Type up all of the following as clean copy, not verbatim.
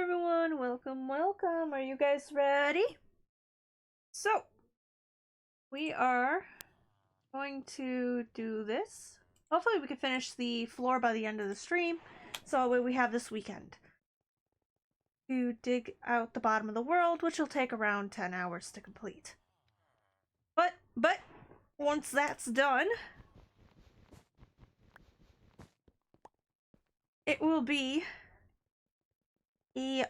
everyone, welcome, welcome. Are you guys ready? So, we are going to do this. Hopefully we can finish the floor by the end of the stream. So we have this weekend to dig out the bottom of the world, which will take around 10 hours to complete. But once that's done, it will be a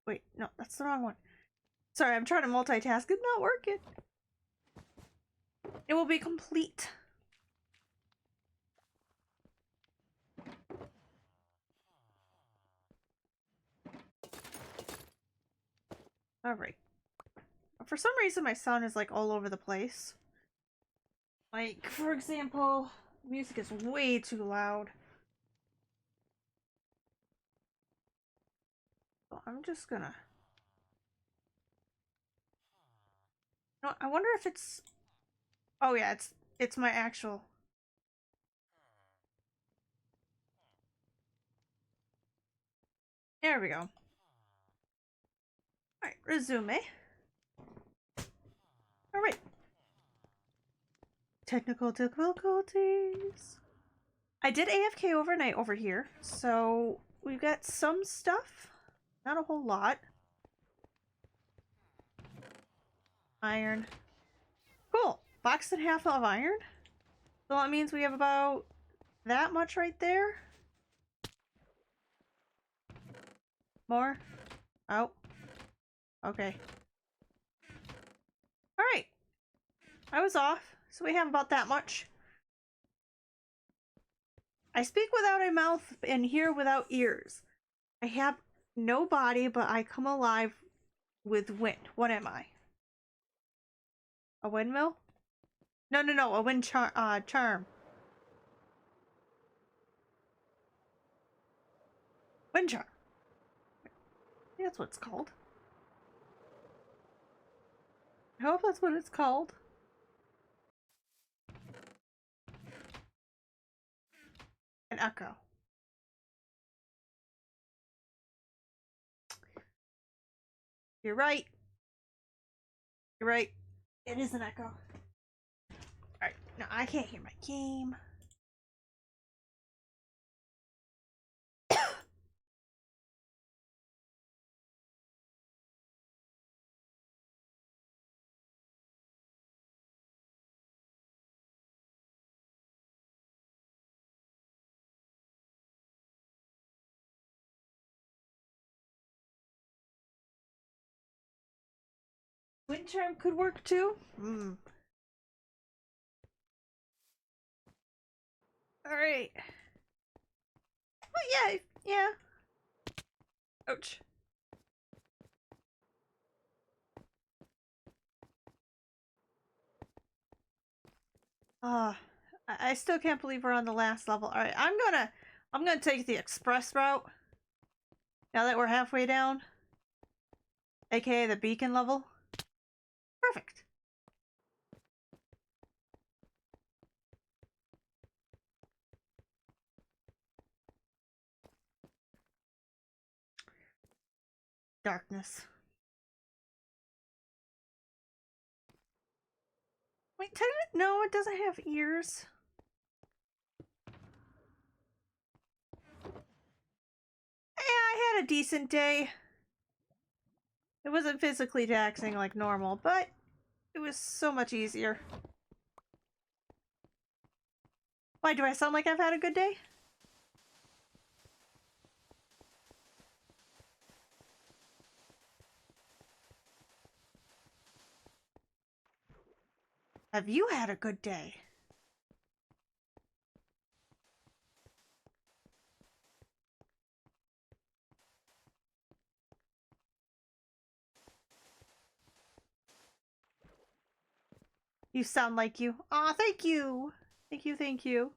wait, no, that's the wrong one. Sorry, I'm trying to multitask. It's not working. It will be complete. Alright. For some reason, my sound is like all over the place. Like, for example, music is way too loud. So I'm just gonna. No, I wonder if it's. Oh yeah, it's my actual. There we go. Alright, resume. Alright. Technical difficulties. I did AFK overnight over here, so we've got some stuff. Not a whole lot. Iron. Cool. Box and a half of iron. So that means we have about that much right there. More? Oh. Okay. Alright. I was off, so we have about that much. I speak without a mouth and hear without ears. I have no body, but I come alive with wind. What am I? A windmill? No, a wind charm. Wind charm. That's what it's called. I hope that's what it's called. An echo. You're right. You're right. It is an echo. Alright, no, I can't hear my game. Wind charm could work too. Alright. Well, yeah. Ouch. I still can't believe we're on the last level. Alright, I'm gonna take the express route. Now that we're halfway down. AKA the beacon level. Perfect. Darkness. Wait, no, it doesn't have ears. Yeah, I had a decent day. It wasn't physically taxing like normal, but it was so much easier. Why, do I sound like I've had a good day? Have you had a good day? You sound like you. Aw, thank you. Thank you.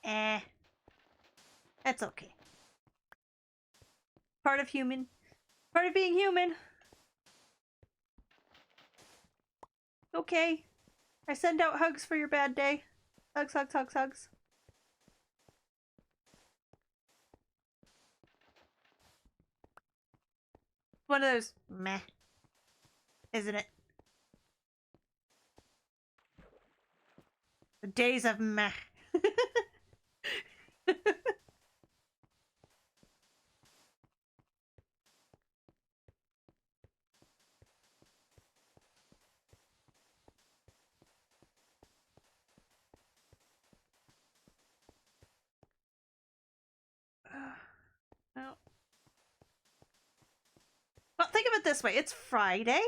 That's okay. Part of human. Part of being human. Okay. I send out hugs for your bad day. Hugs, hugs, hugs, hugs. One of those meh, isn't it? The days of meh. Well, think of it this way. It's Friday.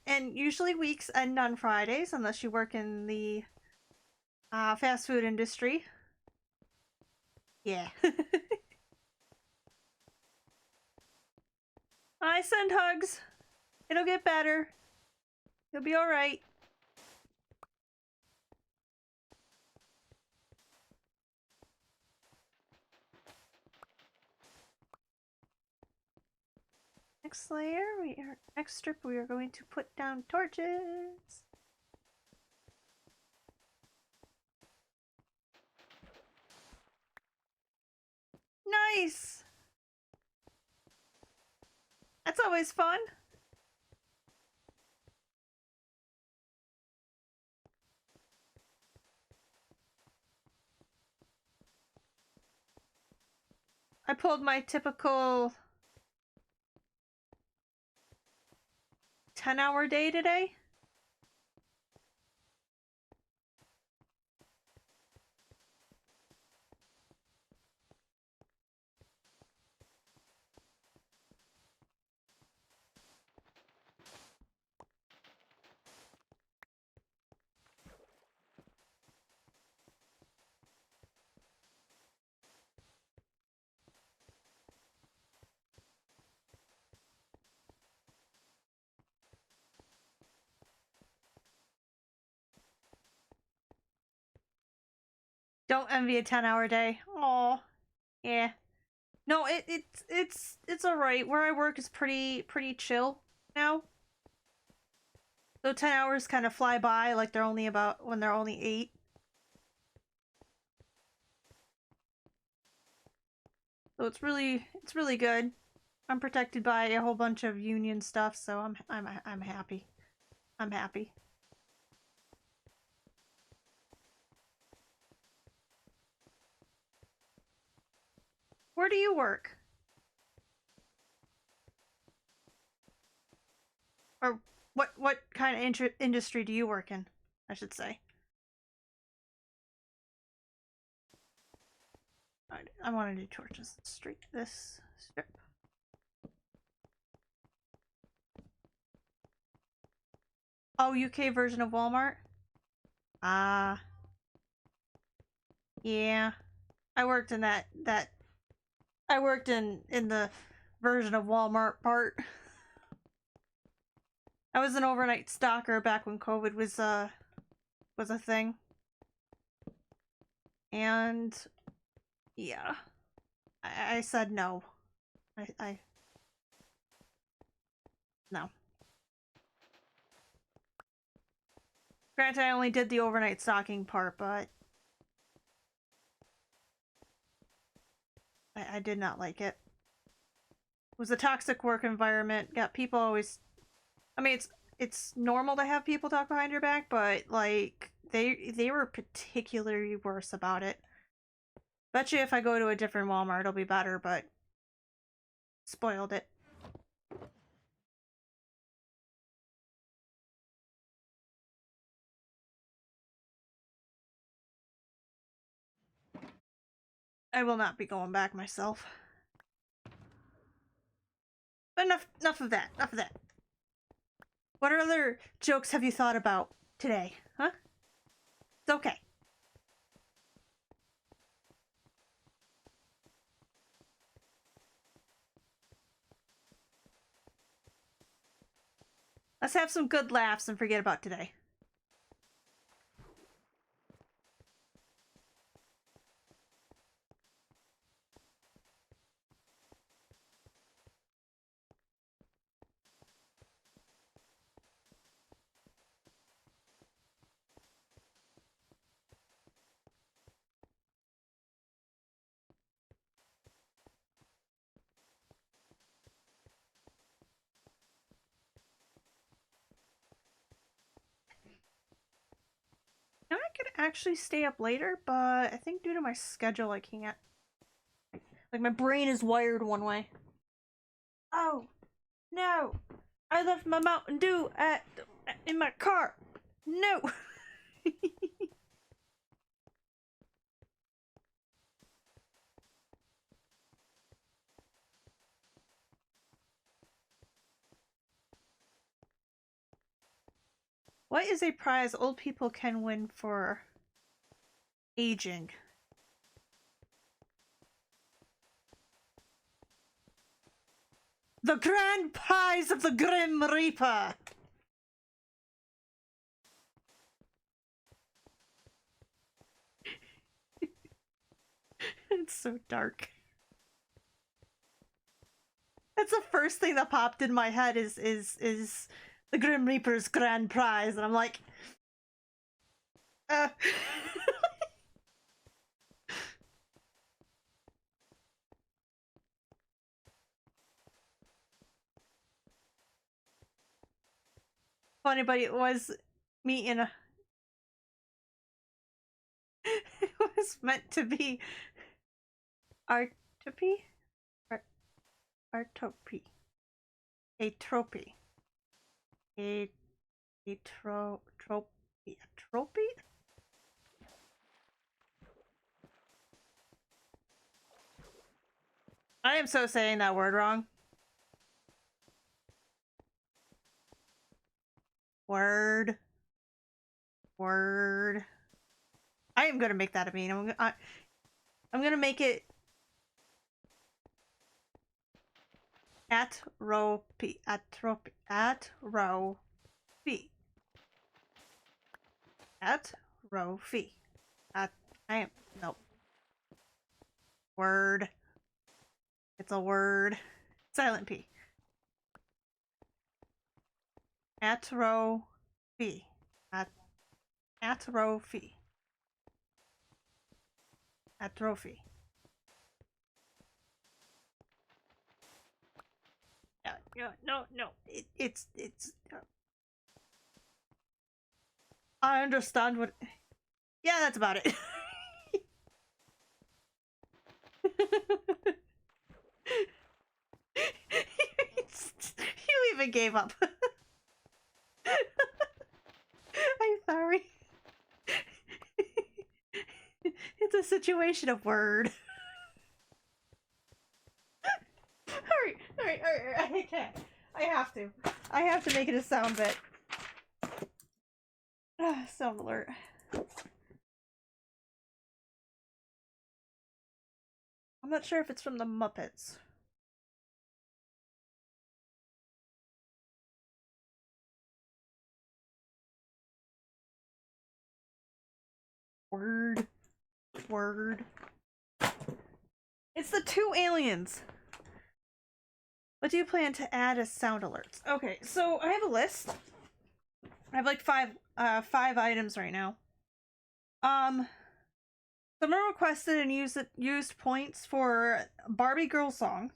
And usually weeks end on Fridays, unless you work in the fast food industry. Yeah. I send hugs. It'll get better. You'll be alright. Next layer, next strip, we are going to put down torches. Nice! That's always fun. I pulled my typical 10-hour day today. Don't envy a 10-hour day. Aw. Yeah. No, it's alright. Where I work is pretty chill now. So 10 hours kind of fly by like they're only about when they're only 8. So it's really good. I'm protected by a whole bunch of union stuff, so I'm happy. I'm happy. Where do you work? Or what kind of industry do you work in? I should say. I want to do torches. Straight this strip. Oh, UK version of Walmart? Ah. Yeah. I worked in that I worked in the version of Walmart part. I was an overnight stalker back when COVID was a thing. And yeah. I said no. I no. Granted, I only did the overnight stalking part, but I did not like it. It was a toxic work environment. Got people always. I mean, it's normal to have people talk behind your back, but like they were particularly worse about it. Bet you if I go to a different Walmart, it'll be better, but spoiled it. I will not be going back myself. But enough of that. Enough of that. What other jokes have you thought about today? Huh? It's okay. Let's have some good laughs and forget about today. actually stay up later, but I think due to my schedule, I can't. Like, my brain is wired one way. Oh, no. I left my Mountain Dew in my car. No. What is a prize old people can win for aging? The grand prize of the Grim Reaper! It's so dark. That's the first thing that popped in my head is the Grim Reaper's grand prize, and I'm like, uh. Funny, but it was me in a. It was meant to be Artopy? Artopy. Atropy. Atropy? I am so saying that word wrong. Word. I am gonna make that a meme. I'm gonna make it atropy. Atropy. I am no word. It's a word. Silent P. Atrophy. Atrophy. Atrophy. No. It's. I understand what. Yeah, that's about it. You even gave up. I'm sorry. It's a situation of word. Alright. I can't. I have to make it a sound bit. Sound alert. I'm not sure if it's from the Muppets. Word. It's the two aliens. What do you plan to add as sound alerts? Okay, so I have a list. I have like five items right now. Someone requested and used points for Barbie Girl Song.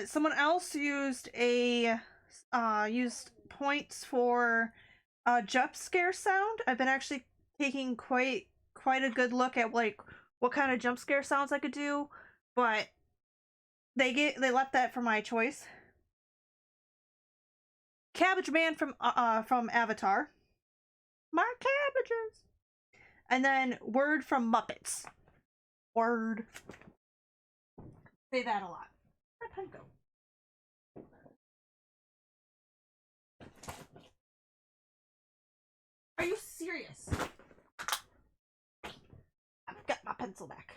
Someone else used points for jump scare sound. I've been actually taking quite a good look at like what kind of jump scare sounds I could do, but they left that for my choice. Cabbage Man from Avatar. My cabbages. And then Word from Muppets. Word. Say that a lot. Where'd pen go? Are you serious? I've got my pencil back.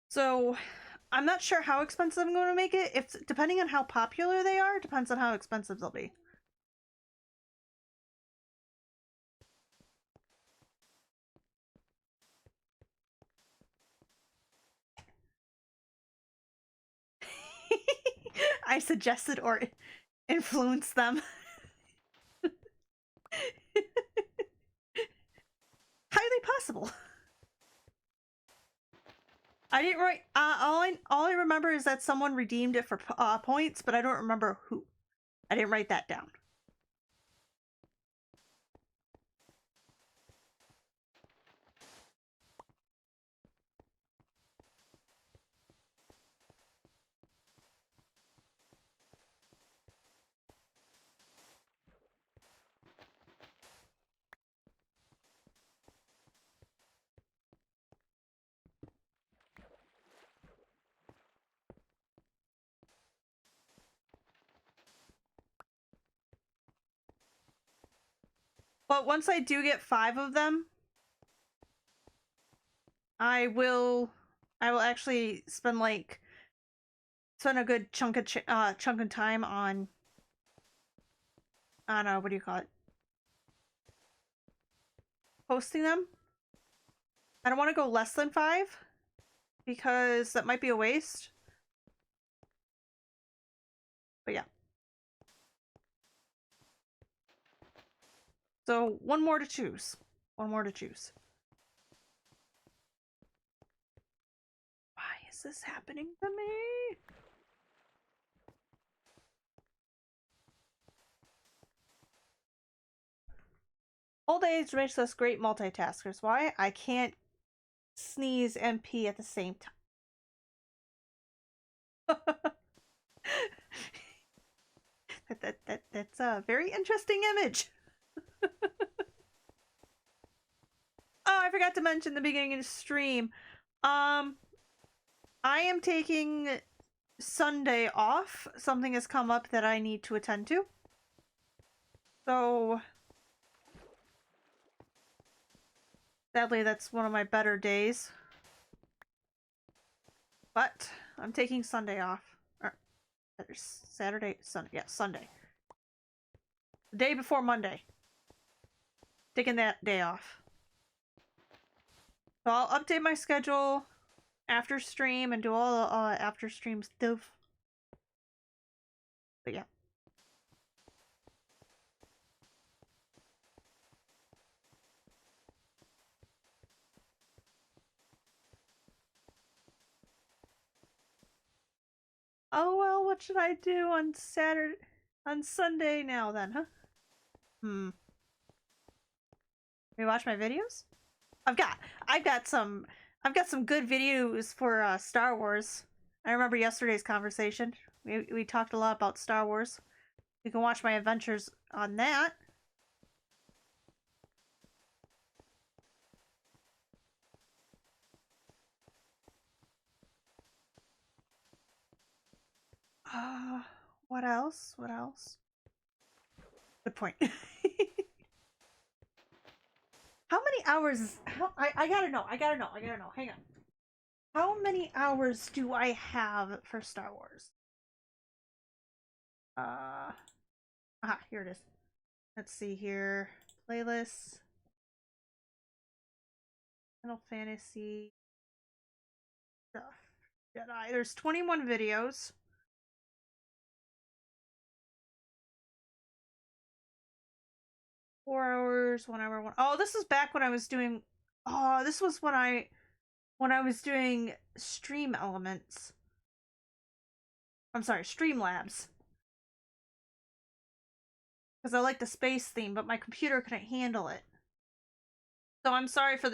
So, I'm not sure how expensive I'm going to make it. If depending on how popular they are, depends on how expensive they'll be. I suggested or influenced them. Highly possible. I didn't write. All I remember is that someone redeemed it for points, but I don't remember who. I didn't write that down. But once I do get 5 of them, I will actually spend a good chunk of time on what do you call it? Posting them. I don't want to go less than 5 because that might be a waste. But yeah. So one more to choose. One more to choose. Why is this happening to me? Old age makes us great multitaskers. Why? I can't sneeze and pee at the same time. That's a very interesting image. Oh, I forgot to mention the beginning of the stream. I am taking Sunday off. Something has come up that I need to attend to. So sadly, that's one of my better days. But I'm taking Sunday off. Or Saturday, Sunday. Yeah, Sunday. The day before Monday. Taking that day off. So I'll update my schedule after stream and do all the after stream stuff. But yeah. Oh well, what should I do on Sunday now then, huh? You watch my videos? I've got some good videos for Star Wars. I remember yesterday's conversation. We talked a lot about Star Wars. You can watch my adventures on that. What else? What else? Good point. How many hours? I gotta know. I gotta know. Hang on. How many hours do I have for Star Wars? Here it is. Let's see here. Playlists. Final Fantasy stuff. Jedi. There's 21 videos. 4 hours, 1 hour, one. Oh, this is back when I was doing. Oh, this was when I was doing Stream Elements. I'm sorry, Streamlabs. Because I like the space theme, but my computer couldn't handle it. So I'm sorry for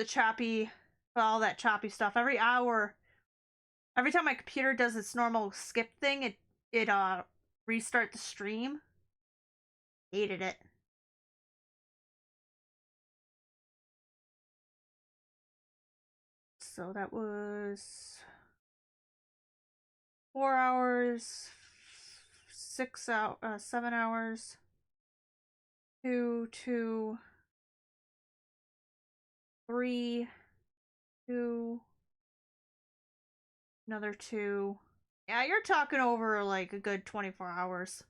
all that choppy stuff. Every time my computer does its normal skip thing, it restart the stream. Hated it. So that was 4 hours, 7 hours, 2, 3, 2, another 2. Yeah, you're talking over like a good 24 hours.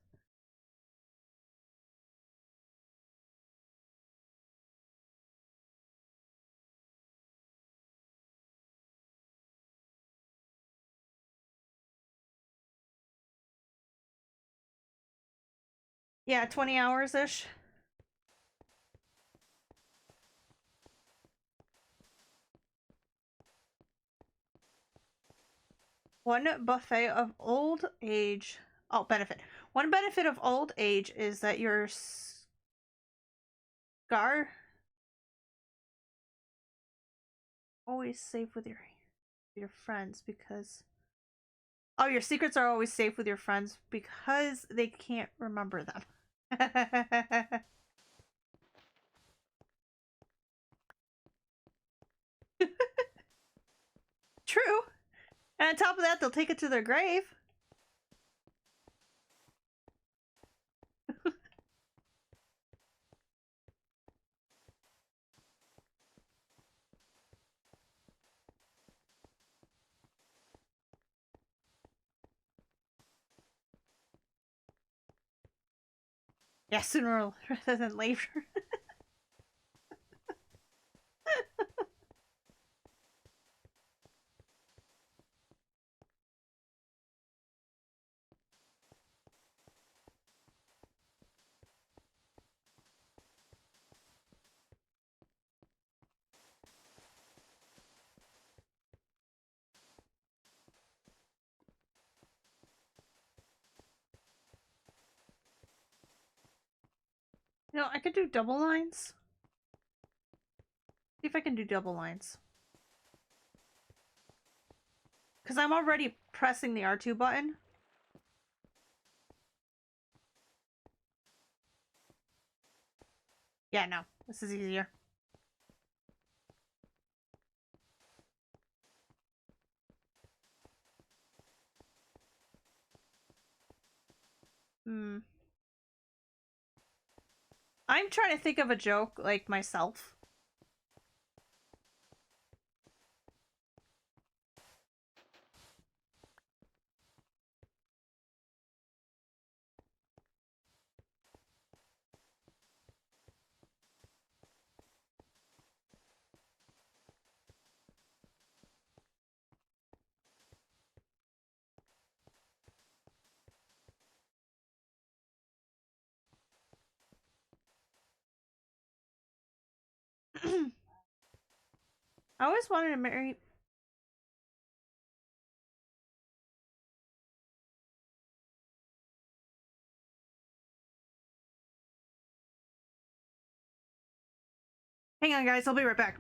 Yeah, 20 hours-ish. One buffet of old age. Oh, benefit. One benefit of old age is that your scar always safe with your friends because oh, your secrets are always safe with your friends because they can't remember them. True. And on top of that, they'll take it to their grave. Yeah, sooner rather than later. You know, I could do double lines. See if I can do double lines. Because I'm already pressing the R2 button. Yeah, no. This is easier. Hmm. I'm trying to think of a joke, like, myself. I always wanted to marry... Hang on, guys. I'll be right back.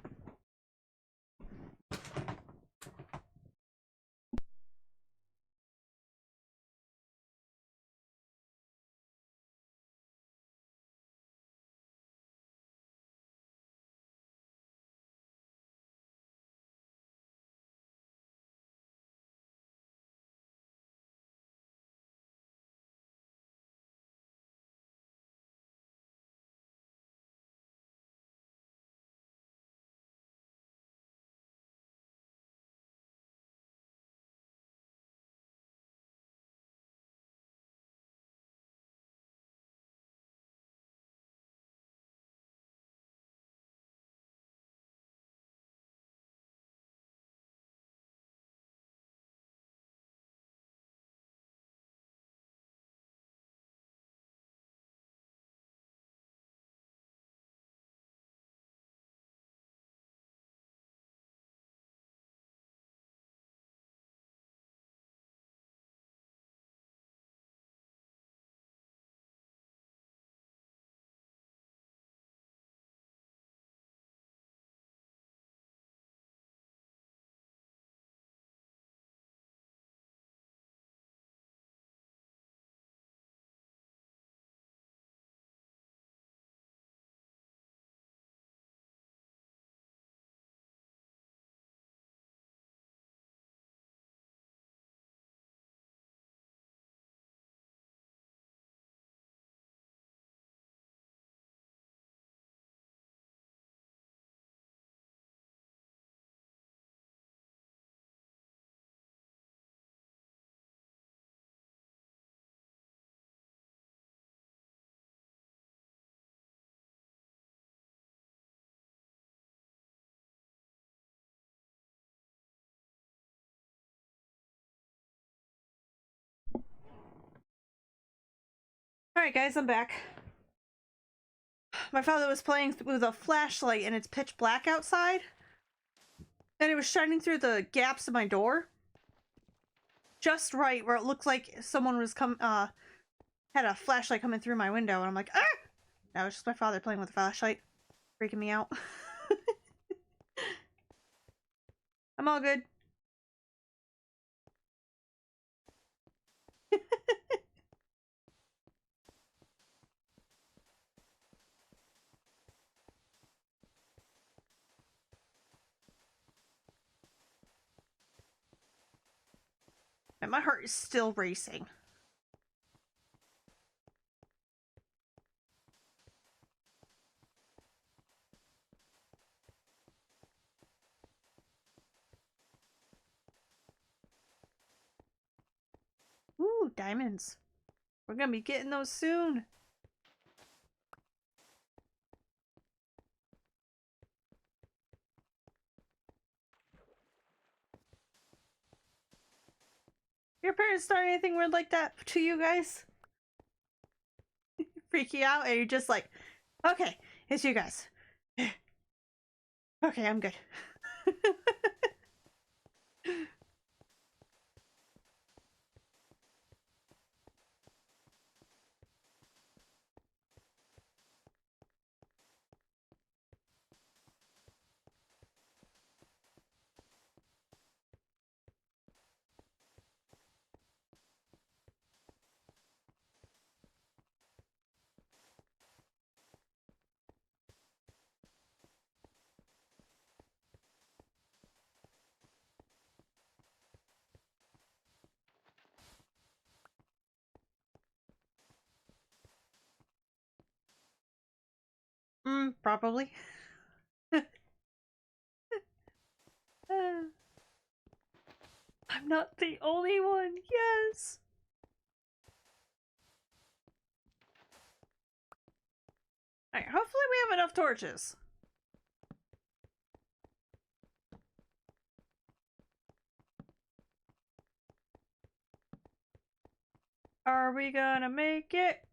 Alright, guys, I'm back. My father was playing with a flashlight and it's pitch black outside. And it was shining through the gaps in my door. just right where it looked like someone was had a flashlight coming through my window, and I'm like, ah! That was just my father playing with a flashlight, freaking me out. I'm all good. And my heart is still racing. Ooh, diamonds. We're gonna be getting those soon. Your parents start anything weird like that to you guys? Freak you out, and you're just like, okay, it's you guys. Okay, I'm good. Probably. I'm not the only one, yes! Alright, hopefully we have enough torches. Are we gonna make it?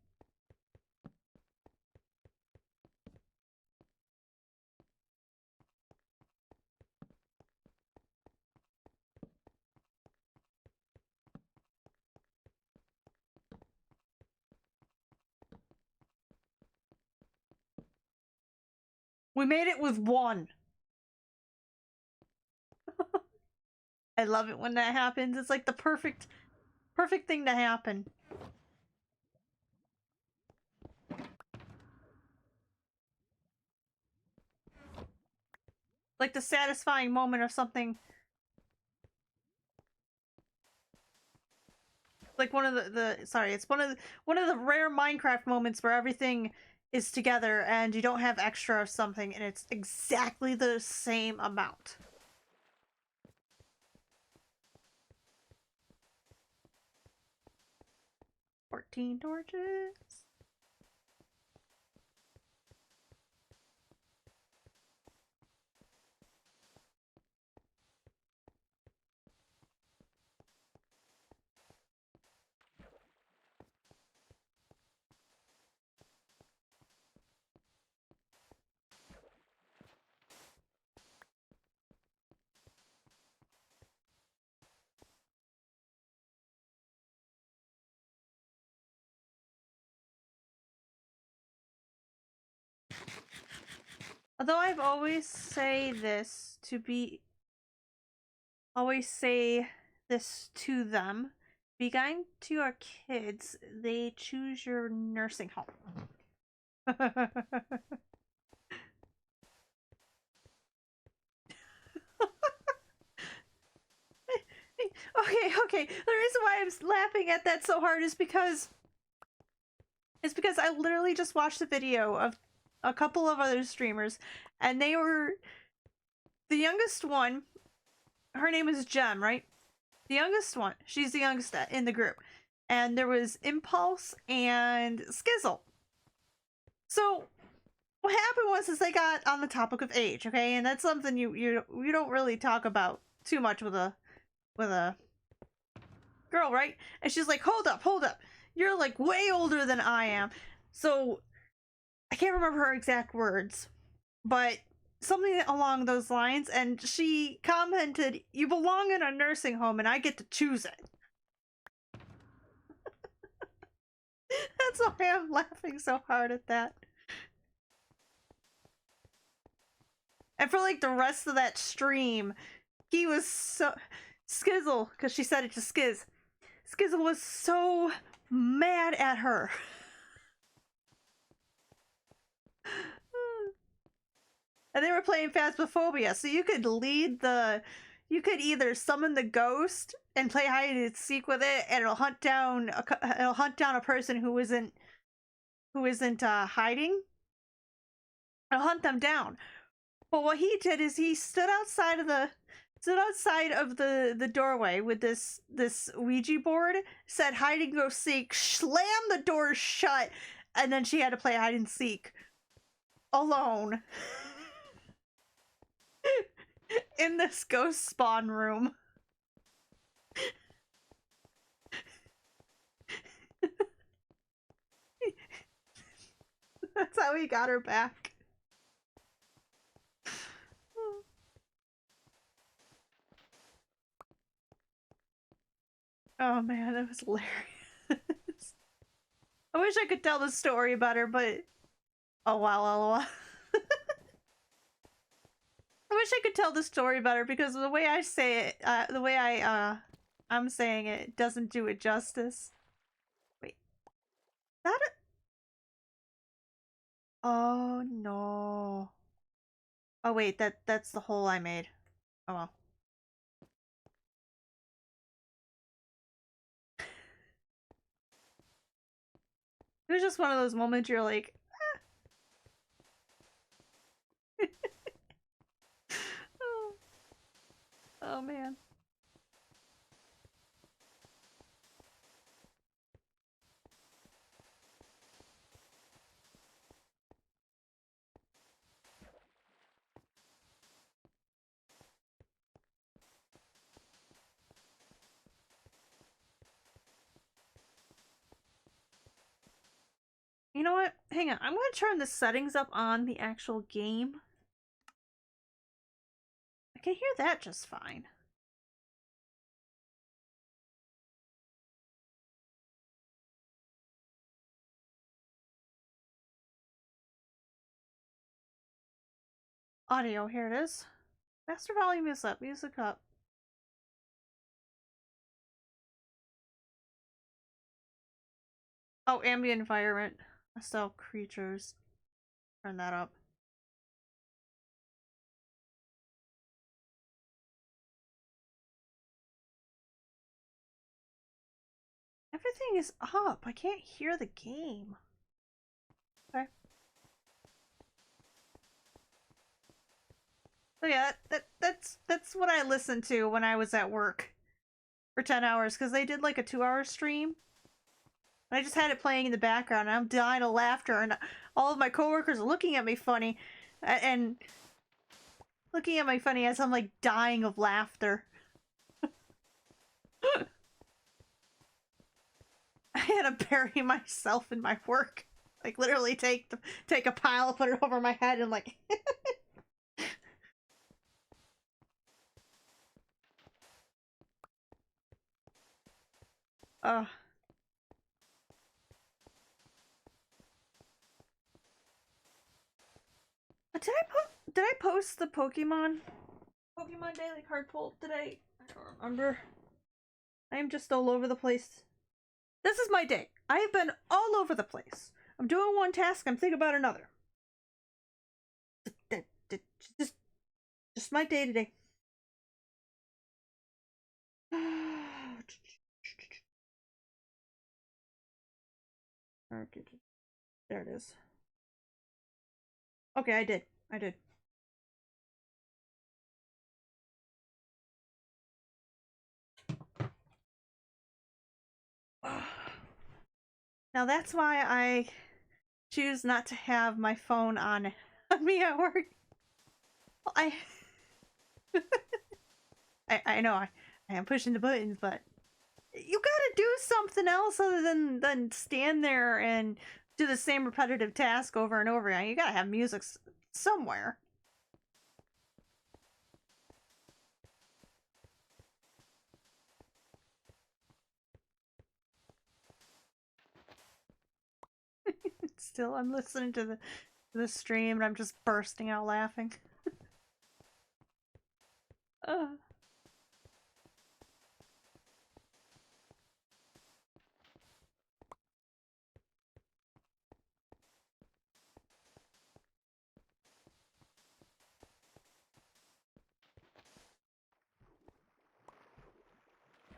We made it with one. I love it when that happens. It's like the perfect thing to happen. Like the satisfying moment of something. Like one of it's one of the rare Minecraft moments where everything is together and you don't have extra of something and it's exactly the same amount. $14 torches. Although I've always say this to them, be kind to your kids, they choose your nursing home. Okay. The reason why I'm laughing at that so hard is because I literally just watched a video of a couple of other streamers, and they were the youngest one. Her name is Jem, right? The youngest one. She's the youngest in the group, and there was Impulse and Skizzle. So what happened was they got on the topic of age, okay, and that's something you don't really talk about too much with a girl, right? And she's like, hold up, you're like way older than I am. So I can't remember her exact words, but something along those lines, and she commented, you belong in a nursing home and I get to choose it. That's why I'm laughing so hard at that. And for like the rest of that stream, he was so... Skizzle, because she said it to Skiz. Skizzle was so mad at her. And they were playing Phasmophobia, so you could lead the... You could either summon the ghost and play hide and seek with it, and it'll hunt down a person who isn't hiding. It'll hunt them down. But what he did is he stood outside of the doorway with this Ouija board, said hide and go seek, slammed the door shut, and then she had to play hide and seek alone in this ghost spawn room. That's how he got her back. Oh man, that was hilarious. I wish I could tell the story better, but oh wow, lol. I wish I could tell the story better because the way I say it, the way I'm saying it doesn't do it justice. Wait, that? Oh no. Oh wait, that's the hole I made. Oh well. It was just one of those moments you're like, ah. Oh man. You know what? Hang on. I'm going to turn the settings up on the actual game. I can hear that just fine. Audio, here it is. Master volume is up, music up. Oh, ambient environment. Hostile creatures. Turn that up. Everything is up. I can't hear the game. Okay. So yeah, that's what I listened to when I was at work for 10 hours because they did like a 2-hour stream. I just had it playing in the background and I'm dying of laughter and all of my coworkers are looking at me funny and looking at me funny as I'm like dying of laughter. I had to bury myself in my work. Like literally take a pile, put it over my head and like did I post the Pokemon Daily Card Pull? I don't remember. I am just all over the place. This is my day. I have been all over the place. I'm doing one task, I'm thinking about another. Just my day today. There it is. Okay, I did. Now that's why I choose not to have my phone on me at work. I know I am pushing the buttons, but you gotta do something else other than stand there and do the same repetitive task over and over again. You gotta have music somewhere. Still, I'm listening to the stream and I'm just bursting out laughing. uh.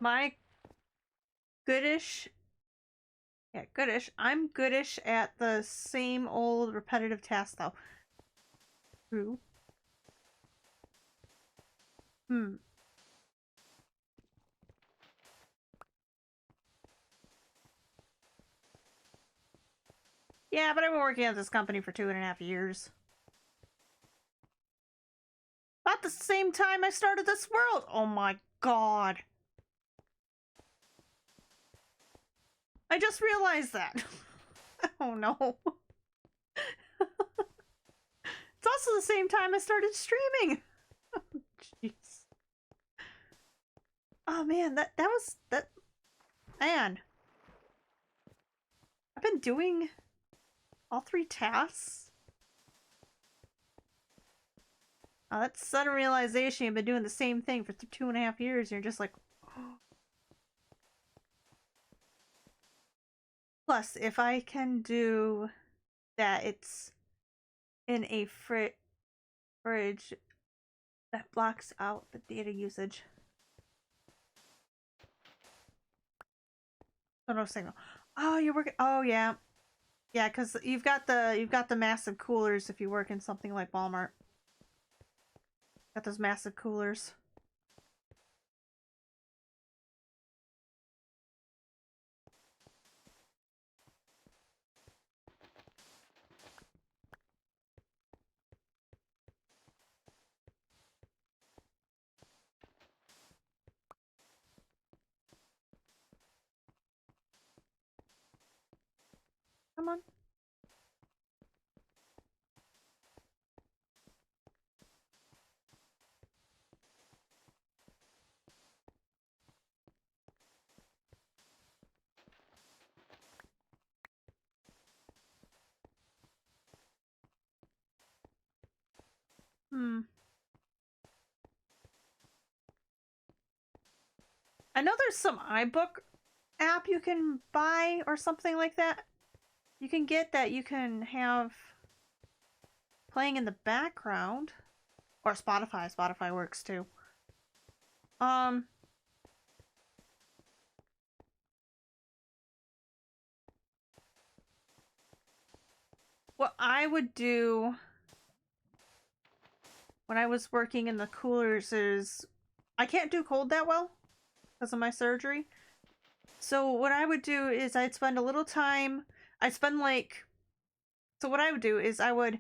My goodish. Yeah, goodish. I'm goodish at the same old repetitive task, though. True. Hmm. Yeah, but I've been working at this company for 2.5 years. About the same time I started this world! Oh my god. I just realized that. Oh no. It's also the same time I started streaming. Jeez. Oh man, that was that man. I've been doing all 3 tasks. Oh, that's sudden realization. You've been doing the same thing for 2.5 years. And you're just like, plus, if I can do that, it's in a fridge that blocks out the data usage. Oh no, signal. Oh, you're working. Oh yeah, yeah, because you've got the massive coolers if you work in something like Walmart. Got those massive coolers. Come on. Hmm. I know there's some iBook app you can buy or something like that. You can get that you can have playing in the background. Or Spotify. Spotify works too. Um, what I would do when I was working in the coolers is I can't do cold that well because of my surgery. So what I would do is I'd spend a little time. I'd spend like. So what I would do is I would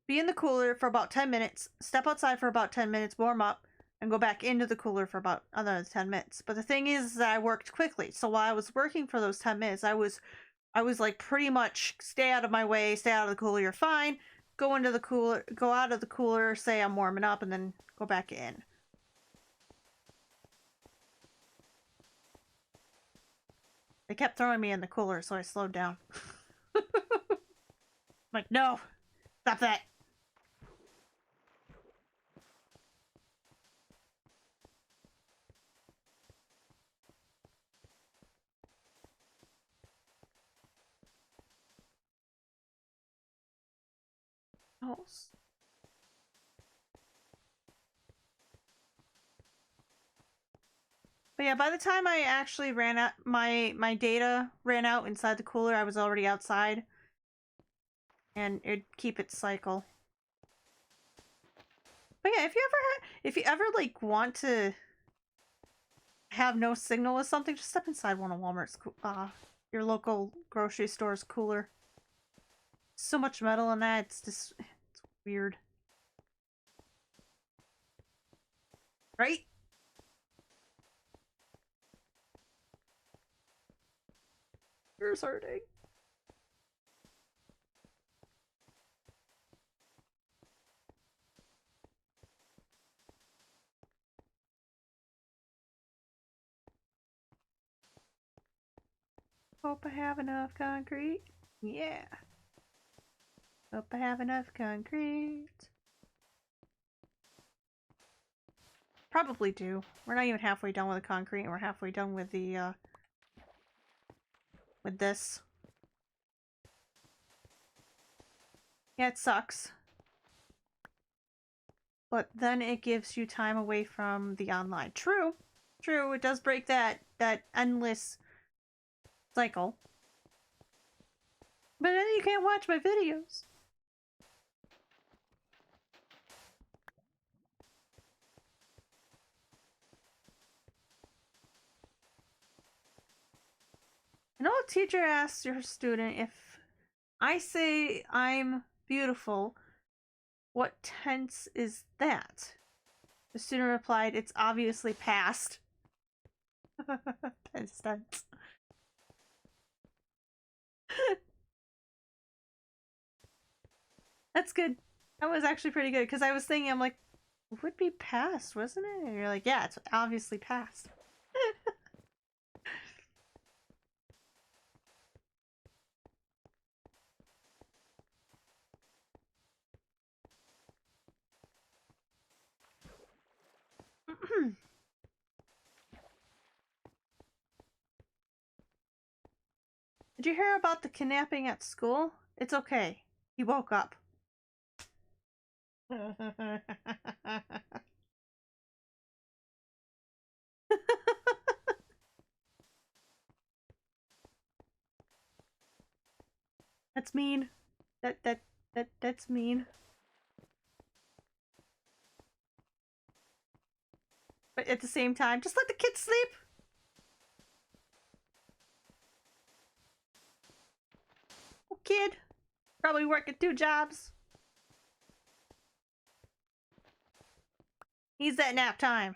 be in the cooler for about 10 minutes, step outside for about 10 minutes, warm up, and go back into the cooler for about another 10 minutes. But the thing is that I worked quickly. So while I was working for those 10 minutes, I was like pretty much stay out of my way, stay out of the cooler, you're fine. Go into the cooler, go out of the cooler, say I'm warming up, and then go back in. They kept throwing me in the cooler, so I slowed down. Like, no, stop that. Oh. But yeah, by the time I actually ran out, my data ran out inside the cooler, I was already outside. And it'd keep its cycle. But yeah, if you ever like want to have no signal with something, just step inside one of Walmart's your local grocery store's cooler. So much metal in that, it's weird. Right? Ears hurting. Hope I have enough concrete. Yeah. Hope I have enough concrete. Probably do. We're not even halfway done with the concrete, and we're halfway done with the, with this. Yeah, it sucks. But then it gives you time away from the online. True. True, it does break that endless cycle. But then you can't watch my videos. An old teacher asked her student, if I say I'm beautiful, what tense is that? The student replied, it's obviously past. Past tense. That's good. That was actually pretty good, because I was thinking, I'm like, it would be past, wasn't it? And you're like, yeah, it's obviously past. Did you hear about the kidnapping at school? It's okay. He woke up. That's mean. That's mean. But at the same time, just let the kids sleep. Oh, kid. Probably working 2 jobs. Needs that nap time.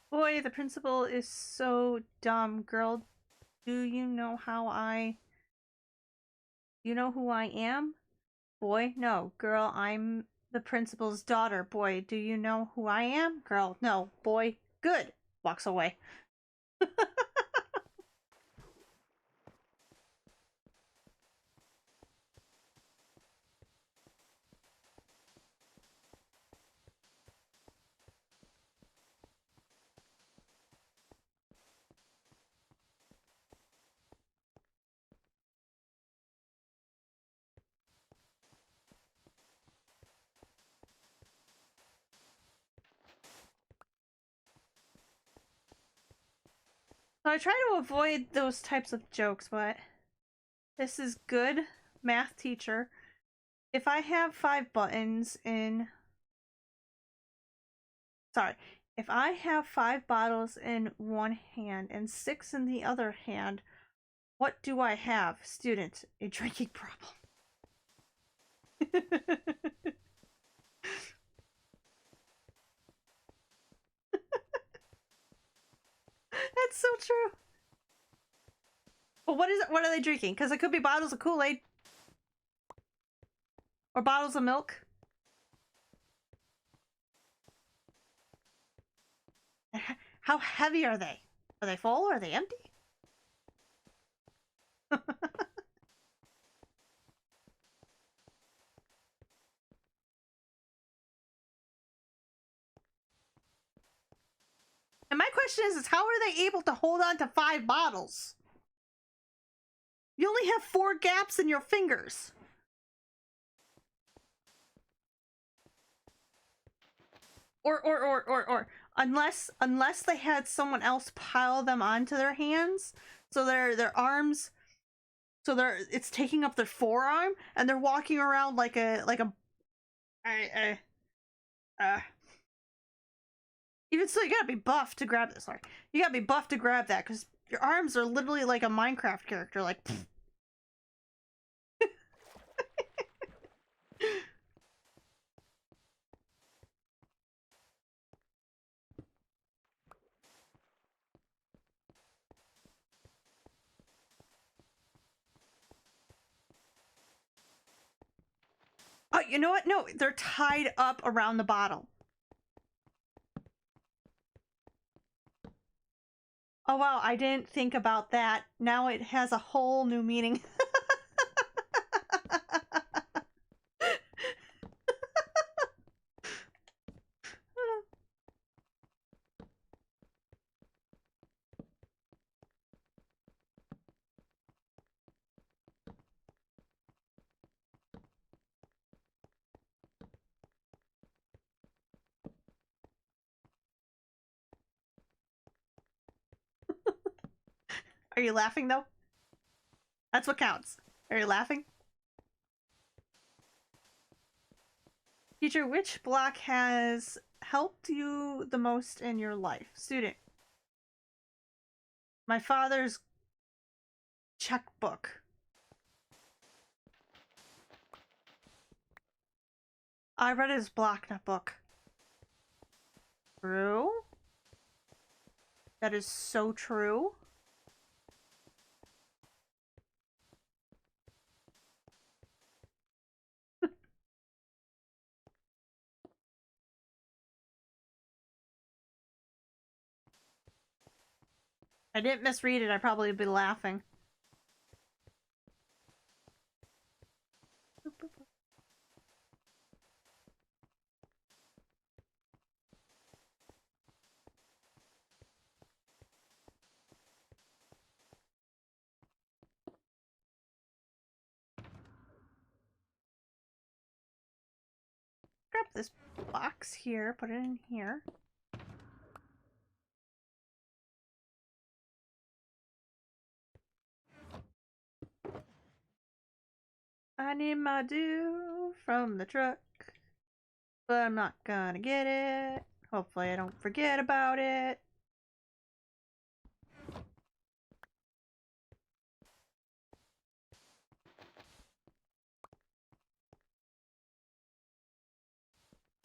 Boy, the principal is so dumb. Girl, do you know how I... You know who I am? Boy, no. Girl, I'm the principal's daughter. Boy, do you know who I am? Girl, no. Boy, good. Walks away. So I try to avoid those types of jokes, but this is good math teacher. If I have 5 buttons in... Sorry. If I have 5 bottles in one hand and 6 in the other hand, what do I have? Student, a drinking problem. That's so true. Well, what is it? What are they drinking? Because it could be bottles of Kool-Aid. Or bottles of milk. How heavy are they? Are they full or are they empty? And my question is how are they able to hold on to 5 bottles? You only have 4 gaps in your fingers. Or unless they had someone else pile them onto their hands, so their arms, so it's taking up their forearm, and they're walking around like a even so, you gotta be buff to grab this. Sorry, you gotta be buff to grab that because your arms are literally like a Minecraft character, like. what? You know what? No, they're tied up around the bottle. Oh wow, I didn't think about that. Now it has a whole new meaning. Are you laughing though? That's what counts. Are you laughing? Teacher, which block has helped you the most in your life? Student. My father's checkbook. I read his block book. True? That is so true. I didn't misread it, I'd probably be laughing. Grab this box here, put it in here. I need my due from the truck, but I'm not gonna get it. Hopefully I don't forget about it.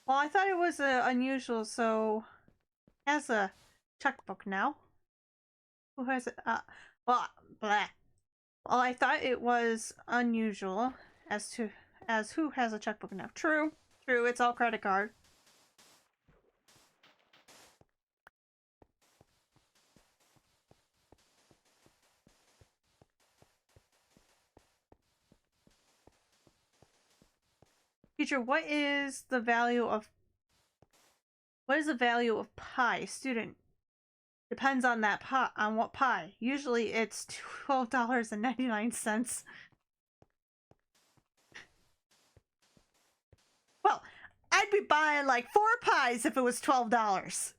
Well, I thought it was unusual, so has a checkbook now. Who has it? Well, blah. Well, I thought it was unusual as who has a checkbook now. True, true. It's all credit card. Teacher, what is the value of pie? Student, depends on that pie, on what pie. Usually it's $12.99. Well, I'd be buying like 4 pies if it was $12.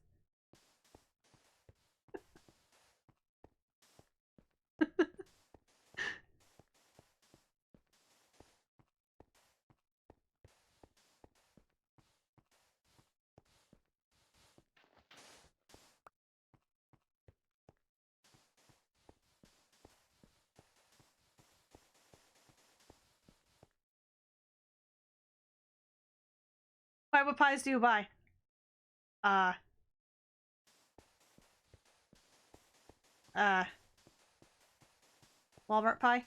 Why, what pies do you buy? Uh, uh, Walmart pie?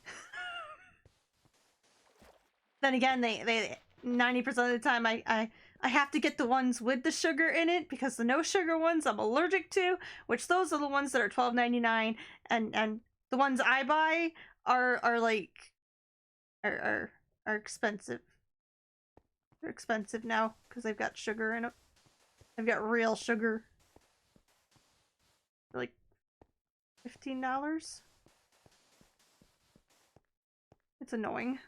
Then again, they 90% of the time I have to get the ones with the sugar in it because the no sugar ones I'm allergic to, which those are the ones that are $12.99, and the ones I buy are like are expensive. They're expensive now because they've got sugar in them. They've got real sugar. They're like $15. It's annoying.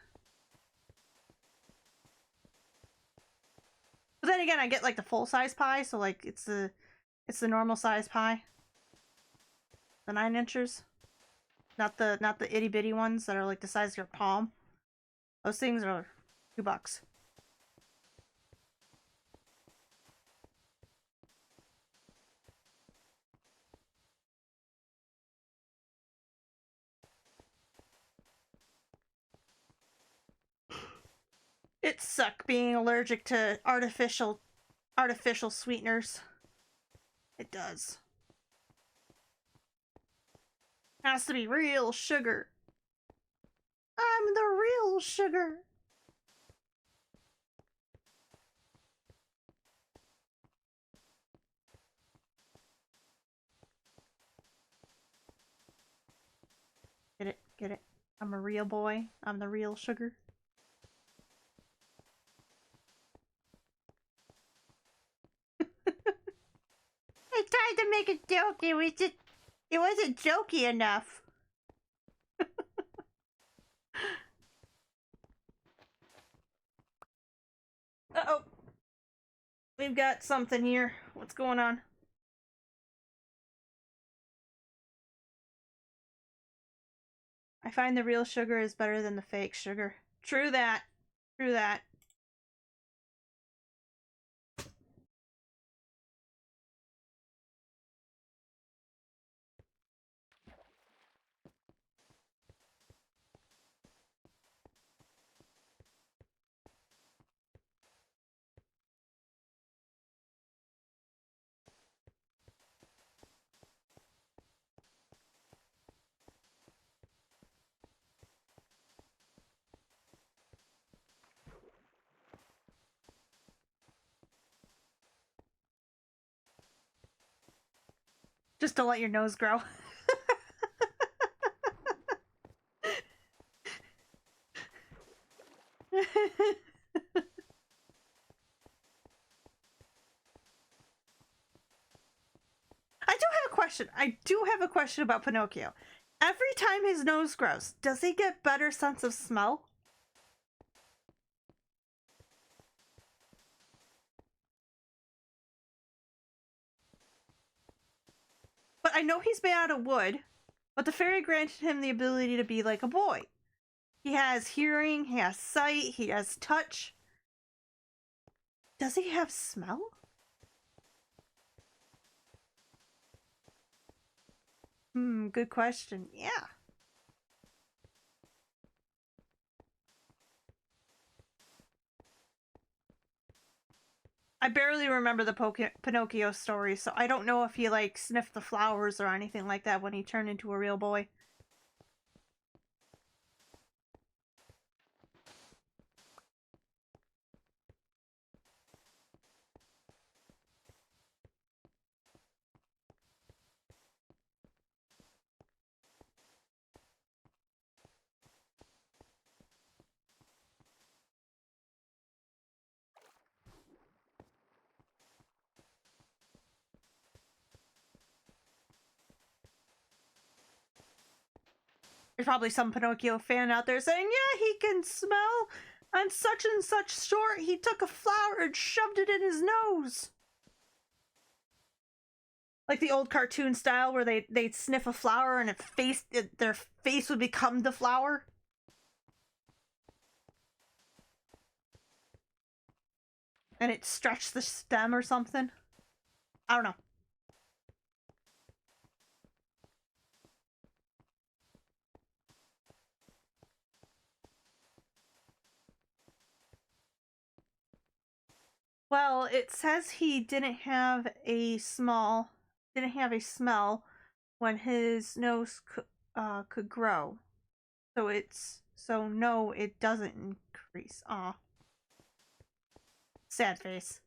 But then again, I get like the full size pie, so like it's the normal size pie. The 9 inches. Not the itty bitty ones that are like the size of your palm. Those things are $2. It sucks being allergic to artificial sweeteners. It does. Has to be real sugar. I'm the real sugar. Get it? I'm a real boy. I'm the real sugar. I tried to make a joke. It wasn't jokey enough. Uh-oh. We've got something here. What's going on? I find the real sugar is better than the fake sugar. True that. True that. Just to let your nose grow. I do have a question about Pinocchio. Every time his nose grows, does he get better sense of smell? But I know he's made out of wood, but the fairy granted him the ability to be like a boy. He has hearing, he has sight, he has touch. Does he have smell? Good question. Yeah. I barely remember the Pinocchio story, so I don't know if he, like, sniffed the flowers or anything like that when he turned into a real boy. There's probably some Pinocchio fan out there saying, yeah, he can smell. On such and such short, he took a flower and shoved it in his nose. Like the old cartoon style where they'd sniff a flower and their face would become the flower. And it stretched the stem or something. I don't know. Well, it says he didn't have a smell when his nose could grow. So no, it doesn't increase. Aw. Sad face.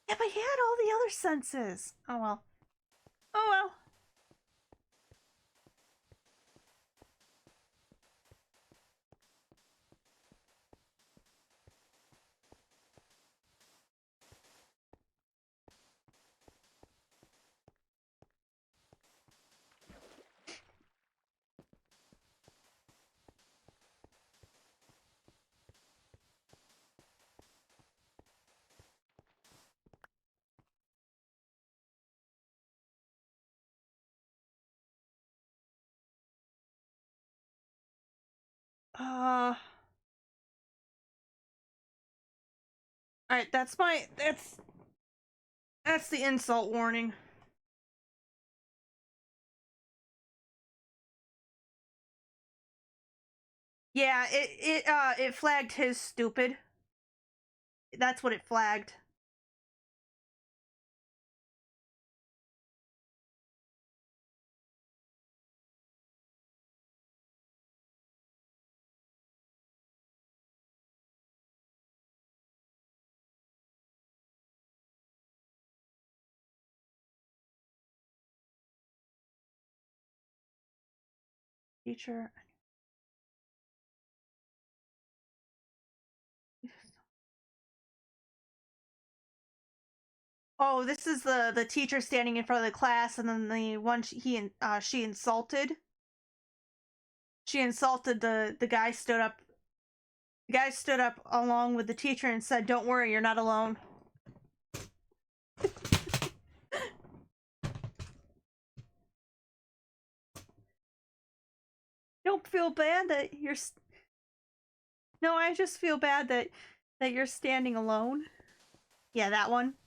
Yeah, but he had all the other senses. Oh well. Oh well. Alright, that's the insult warning. Yeah, it flagged his stupid. That's what it flagged. Teacher. Oh, this is the teacher standing in front of the class, and then the one she insulted. She insulted the guy stood up. The guy stood up along with the teacher and said, "Don't worry, you're not alone." Don't feel bad that you're. No, I just feel bad that you're standing alone. Yeah, that one.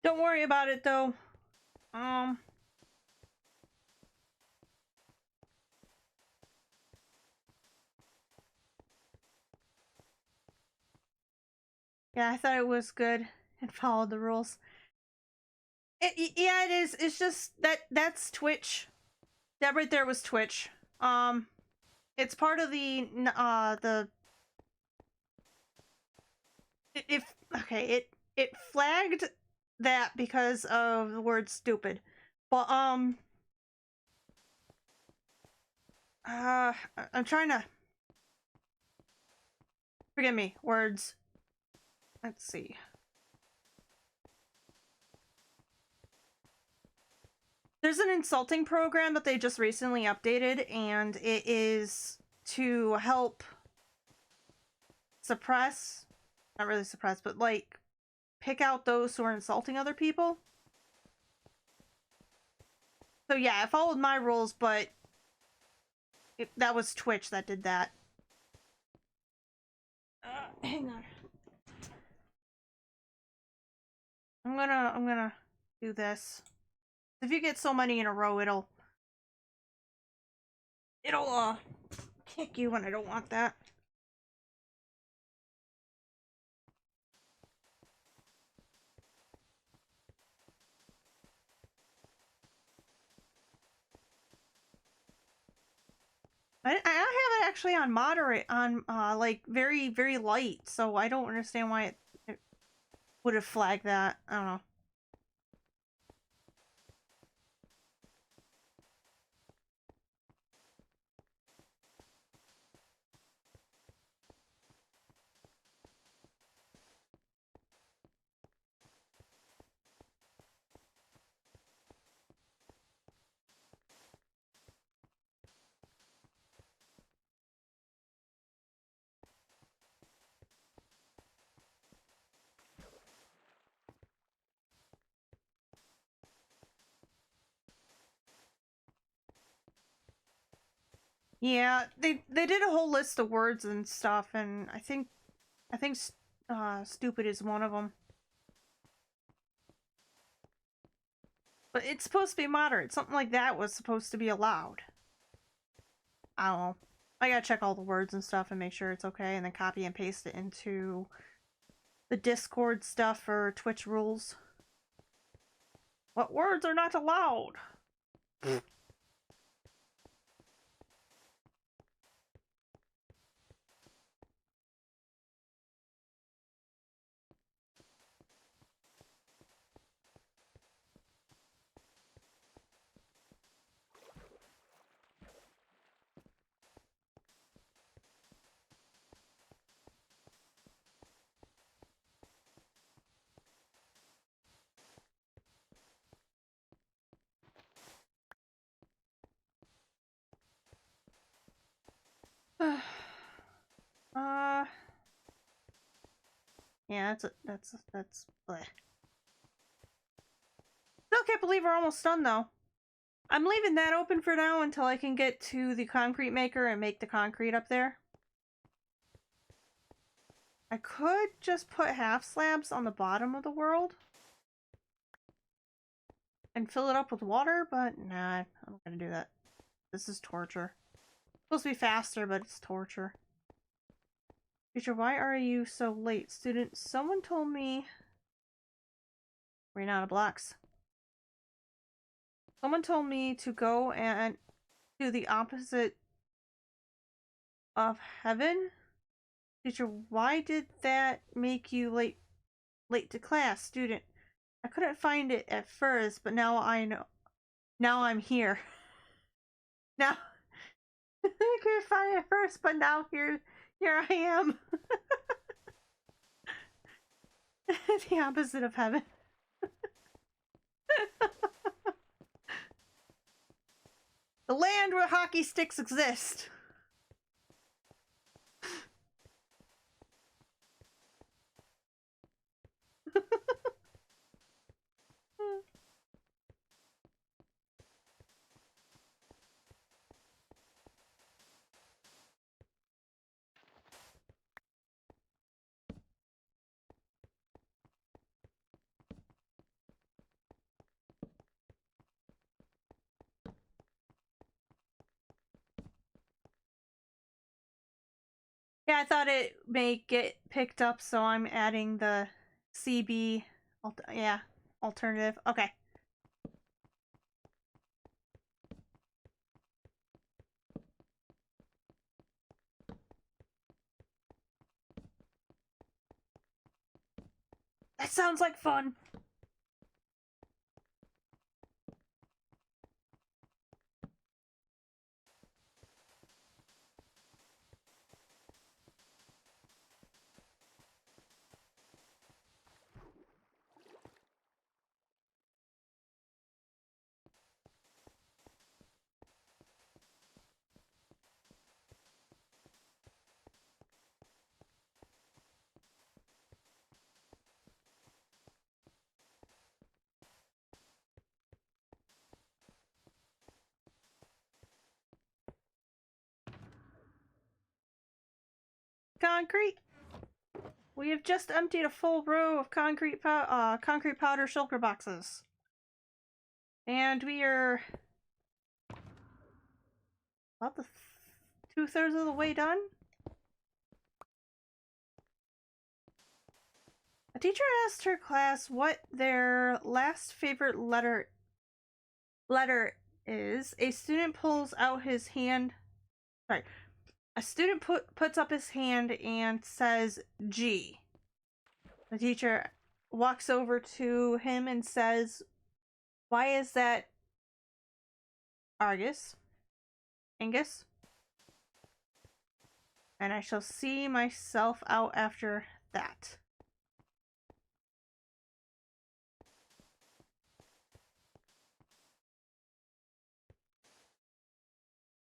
Don't worry about it though. Yeah, I thought it was good and followed the rules. Yeah, it is. It's just that's Twitch. That right there was Twitch. It's part of the if okay, it flagged that because of the word stupid. But I'm trying to forgive me, words. Let's see. There's an insulting program that they just recently updated, and it is to help suppress, not really suppress, but like pick out those who are insulting other people. So yeah, I followed my rules, but that was Twitch that did that. Hang on. I'm gonna do this. If you get so many in a row, it'll kick you, and I don't want that. I have it actually on moderate, on like very very light, so I don't understand why it would have flagged that. I don't know. Yeah, they did a whole list of words and stuff, and I think stupid is one of them. But it's supposed to be moderate. Something like that was supposed to be allowed. I don't know. I gotta check all the words and stuff and make sure it's okay, and then copy and paste it into the Discord stuff for Twitch rules. What words are not allowed? Yeah, that's bleh. Still can't believe we're almost done though. I'm leaving that open for now until I can get to the concrete maker and make the concrete up there. I could just put half slabs on the bottom of the world and fill it up with water, but nah, I'm not gonna do that. This is torture. It's supposed to be faster, but it's torture. Teacher, why are you so late? Student, someone told me... Ran out of blocks. Someone told me to go and do the opposite of heaven. Teacher, why did that make you late to class? Student, I couldn't find it at first, but now I know. Now I'm here. Now I couldn't find it at first, but now here I am. The opposite of heaven. The land where hockey sticks exist. Yeah, I thought it may get picked up, so I'm adding the CB. Yeah, alternative. Okay. That sounds like fun. Concrete. We have just emptied a full row of concrete powder shulker boxes. And we are about the 2/3 of the way done. A teacher asked her class what their last favorite letter is. A student pulls out his hand. Sorry. A student puts up his hand and says G. The teacher walks over to him and says, "Why is that, Angus? And I shall see myself out after that."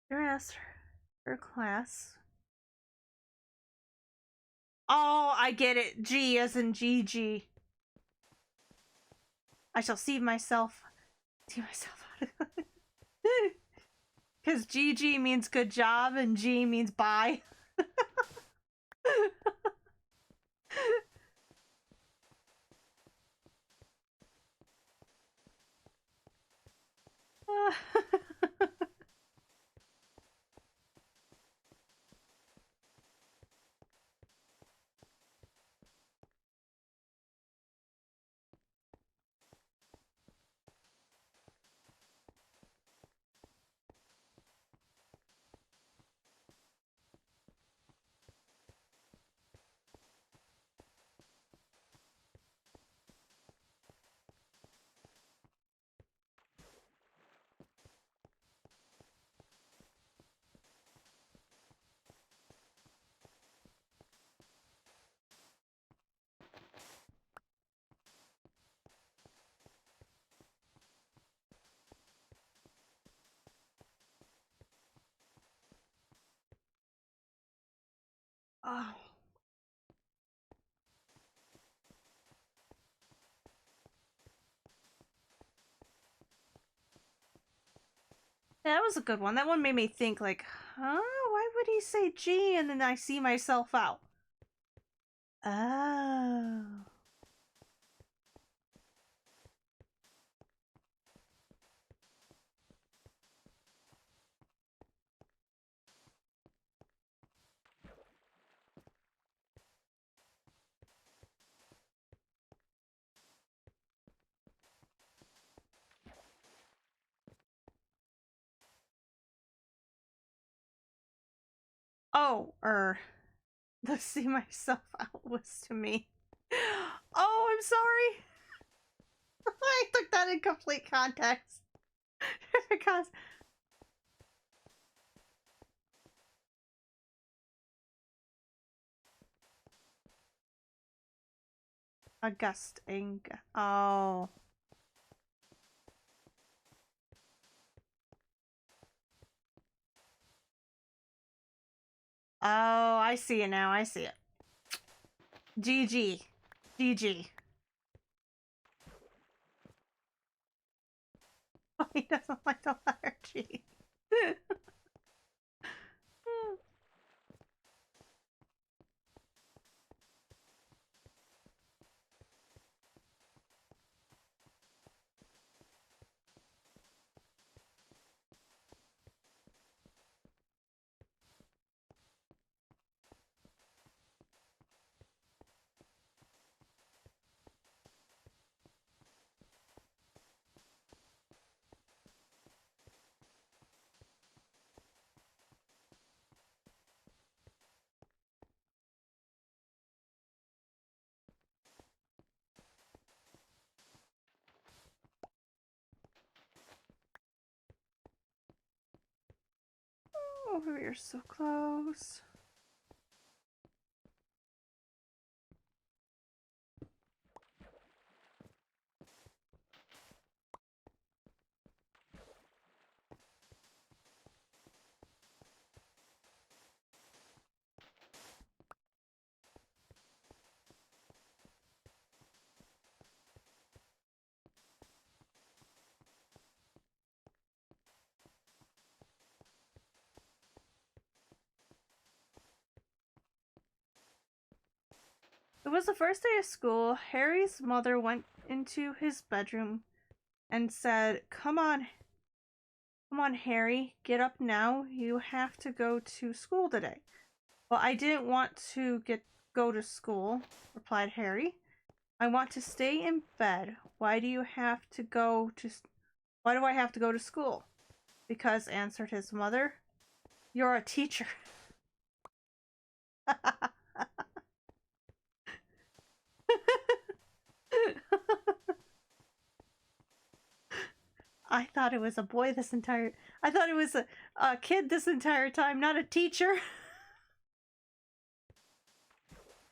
Teacher asked her class. Oh, I get it. G as in GG. I shall see myself out. Because GG means good job and G means bye. Oh. Yeah, that was a good one. That one made me think, like, huh? Why would he say G and then I see myself out? Oh. Oh, the see myself out was to me. Oh, I'm sorry. I took that in complete context. Because Augusting. Oh. Oh, I see it now. I see it. GG. GG. Oh, he doesn't like the letter G. Oh, we are so close. It was the first day of school. Harry's mother went into his bedroom and said, Come on, Harry, get up now. You have to go to school today." "Well, I didn't want to go to school," replied Harry. "I want to stay in bed. Why do you have to go to Why do I have to go to school?" "Because," answered his mother, "you're a teacher." I thought it was a boy this entire... I thought it was a kid this entire time, not a teacher.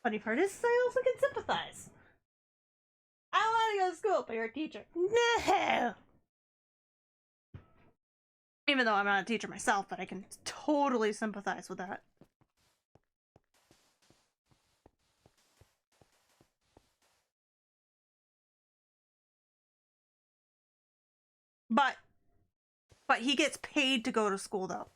Funny part is, I also can sympathize. I want to go to school, but you're a teacher. No! Even though I'm not a teacher myself, but I can totally sympathize with that. But he gets paid to go to school, though.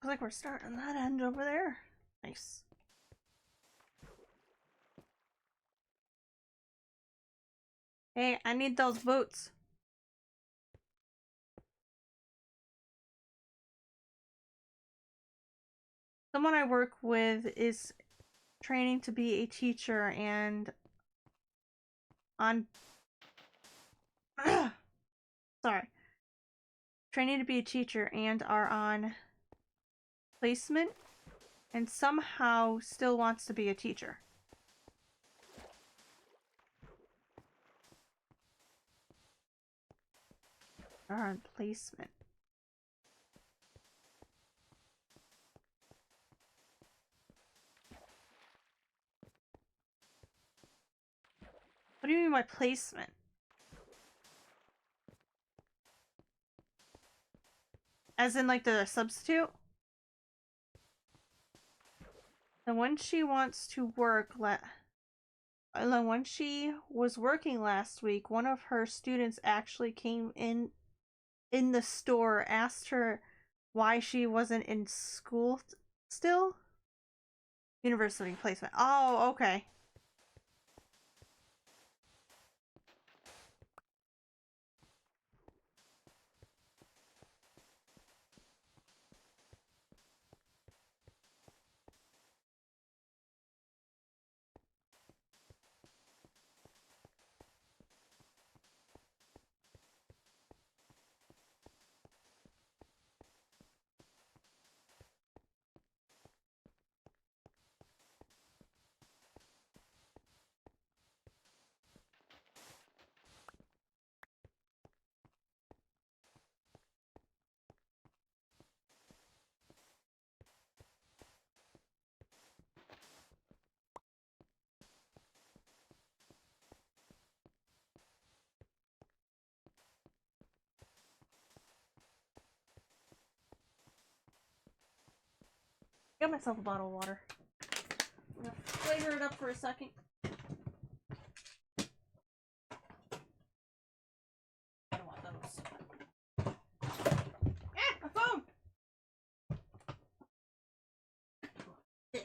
Looks like we're starting that end over there. Nice. Hey, I need those boots. Someone I work with is training to be a teacher and on... Sorry. Training to be a teacher and are on placement and somehow still wants to be a teacher. On placement. What do you mean by placement? As in, like, the substitute? And when she wants to work, when she was working last week, one of her students actually came in the store, asked her why she wasn't in school still. University placement. Oh, okay. Got myself a bottle of water. I'm gonna flavor it up for a second. I don't want those. Ah, my phone! This.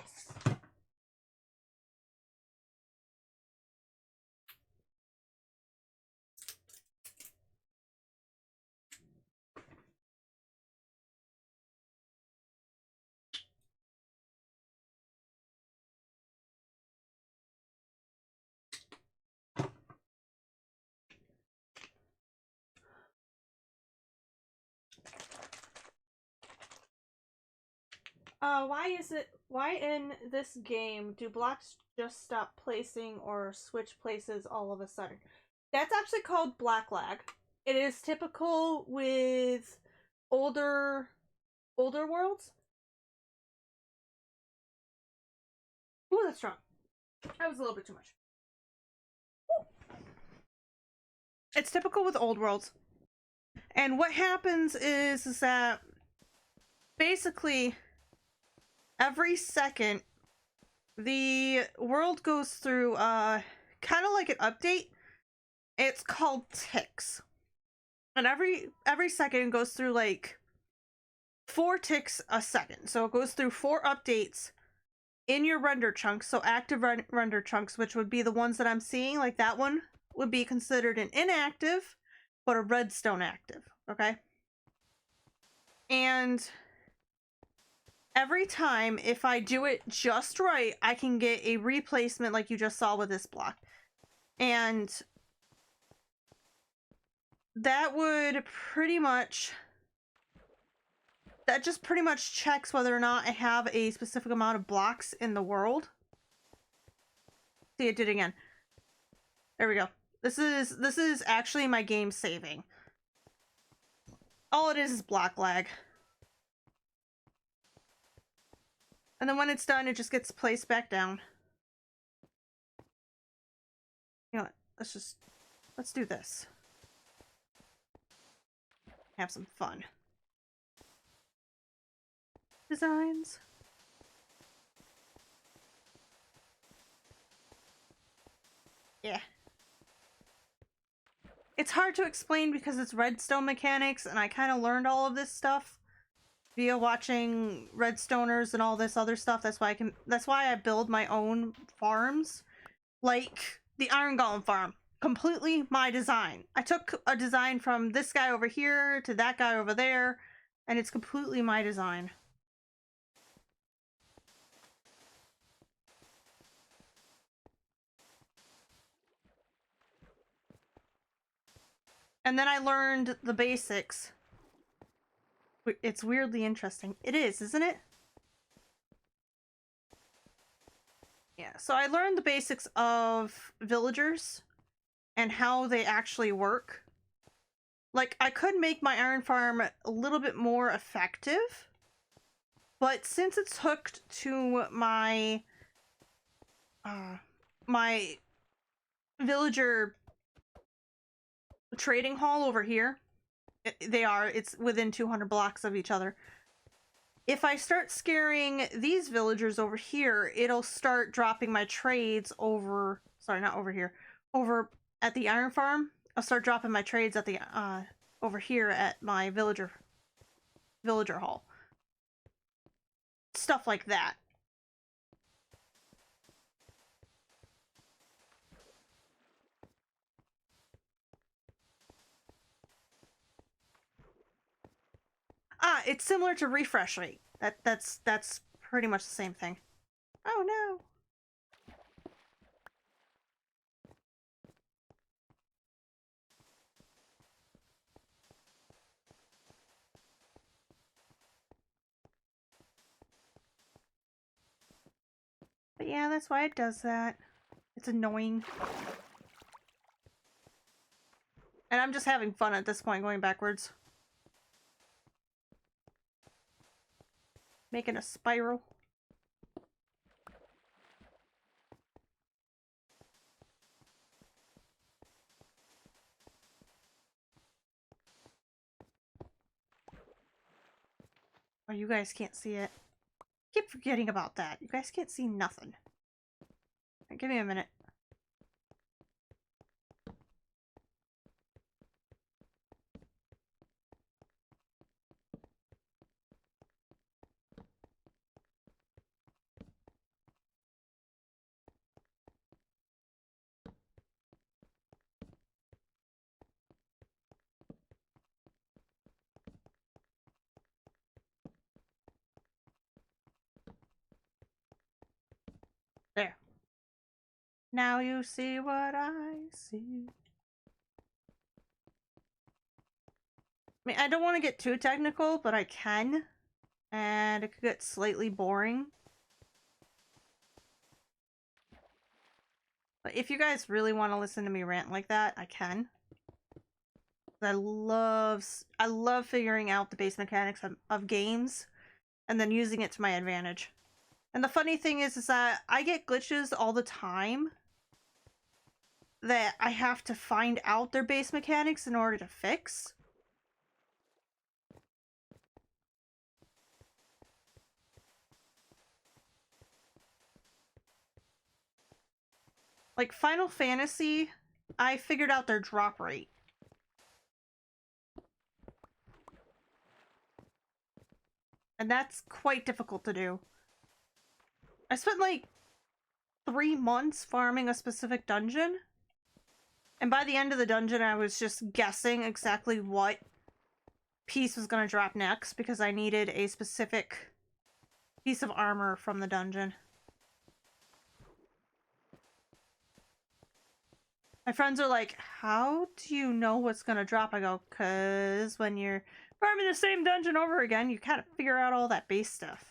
Why in this game do blocks just stop placing or switch places all of a sudden? That's actually called black lag. It is typical with older worlds. Ooh, that's strong. That was a little bit too much. Ooh. It's typical with old worlds. And what happens is that basically every second the world goes through kind of like an update. It's called ticks. And every second goes through like 4 ticks a second. So it goes through 4 updates in your render chunks. So active render chunks, which would be the ones that I'm seeing, like that one would be considered an inactive, but a redstone active, okay? And every time, if I do it just right, I can get a replacement like you just saw with this block. And that would pretty much... that just pretty much checks whether or not I have a specific amount of blocks in the world. See, it did again. There we go. This is actually my game saving. All it is block lag. And then when it's done, it just gets placed back down. You know what? Let's do this. Have some fun. Designs. Yeah. It's hard to explain because it's redstone mechanics, and I kind of learned all of this stuff via watching Redstoners and all this other stuff. That's why I build my own farms. Like the Iron Golem farm. Completely my design. I took a design from this guy over here to that guy over there, and it's completely my design. And then I learned the basics. It's weirdly interesting. It is, isn't it? Yeah, so I learned the basics of villagers and how they actually work. Like, I could make my iron farm a little bit more effective, but since it's hooked to my my villager trading hall over here, it's within 200 blocks of each other. If I start scaring these villagers over here, it'll start dropping my trades over, sorry, not over here, over at the iron farm. I'll start dropping my trades at the over here at my villager hall. Stuff like that. It's similar to refresh rate. That's pretty much the same thing. Oh no. But yeah, that's why it does that. It's annoying. And I'm just having fun at this point, going backwards. Making a spiral. Oh, you guys can't see it. Keep forgetting about that. You guys can't see nothing. Right, give me a minute. There. Now you see what I see. I mean, I don't want to get too technical, but I can. And it could get slightly boring. But if you guys really want to listen to me rant like that, I can. I love figuring out the base mechanics of games and then using it to my advantage. And the funny thing is that I get glitches all the time that I have to find out their base mechanics in order to fix. Like Final Fantasy, I figured out their drop rate. And that's quite difficult to do. I spent like 3 months farming a specific dungeon. And by the end of the dungeon, I was just guessing exactly what piece was going to drop next because I needed a specific piece of armor from the dungeon. My friends are like, how do you know what's going to drop? I go, because when you're farming the same dungeon over again, you kind of figure out all that base stuff.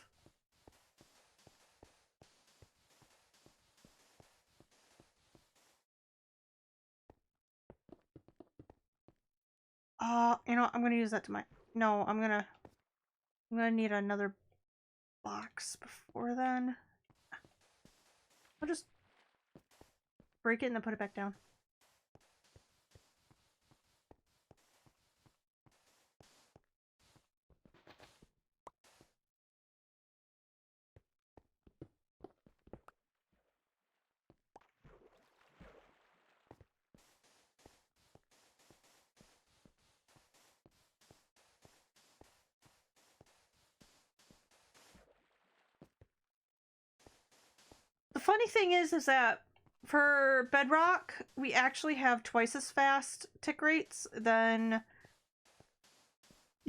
You know what? I'm gonna use that to my... No, I'm gonna need another box before then. I'll just break it and then put it back down. The funny thing is that for Bedrock, we actually have twice as fast tick rates than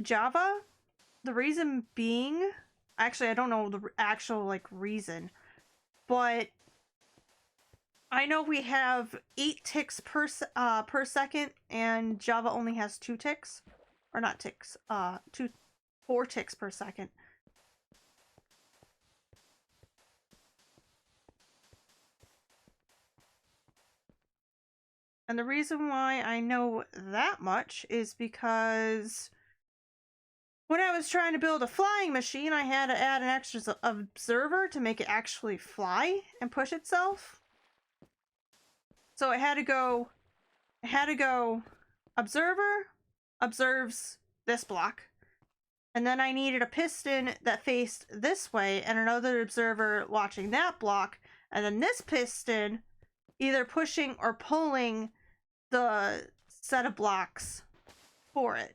Java. The reason being, actually, I don't know the actual like reason, but I know we have 8 ticks per second, and Java only has 2 ticks, or not ticks, 4 ticks per second. And the reason why I know that much is because when I was trying to build a flying machine, I had to add an extra observer to make it actually fly and push itself. So it had to go observer, observes this block. And then I needed a piston that faced this way and another observer watching that block. And then this piston either pushing or pulling the set of blocks for it.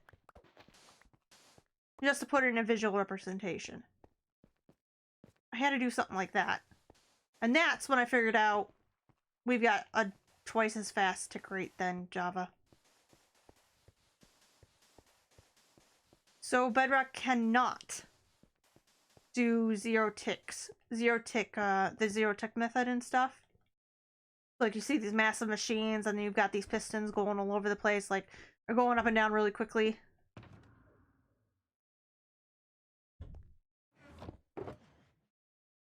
Just to put it in a visual representation. I had to do something like that. And that's when I figured out we've got a twice as fast tick rate than Java. So Bedrock cannot do zero tick, the zero tick method and stuff. Like you see these massive machines and then you've got these pistons going all over the place, like they're going up and down really quickly.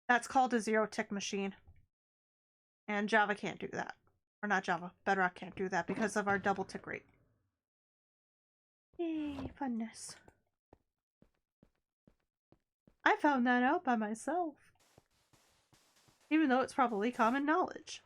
That's called a zero tick machine. And Java can't do that. Or not Java, Bedrock can't do that because of our double tick rate. Yay, funness. I found that out by myself. Even though it's probably common knowledge.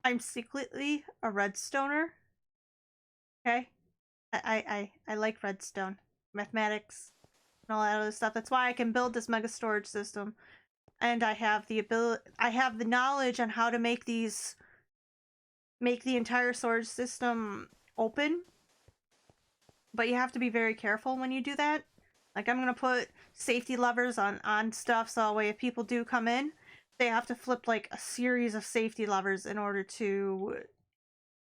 I'm secretly a redstoner. Okay? I like redstone. Mathematics and all that other stuff. That's why I can build this mega storage system. And I have the knowledge on how to make the entire storage system open. But you have to be very careful when you do that. Like, I'm gonna put safety levers on stuff so that way if people do come in, they have to flip like a series of safety levers in order to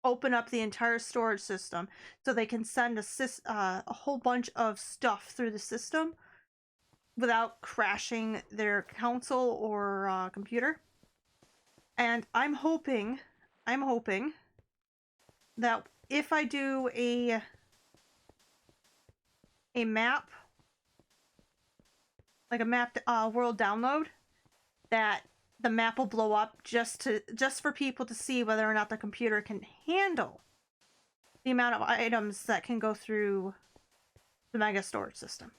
open up the entire storage system so they can send a whole bunch of stuff through the system without crashing their console or computer. And I'm hoping that if I do a map, like a mapped world download, that the map will blow up just for people to see whether or not the computer can handle the amount of items that can go through the mega storage system.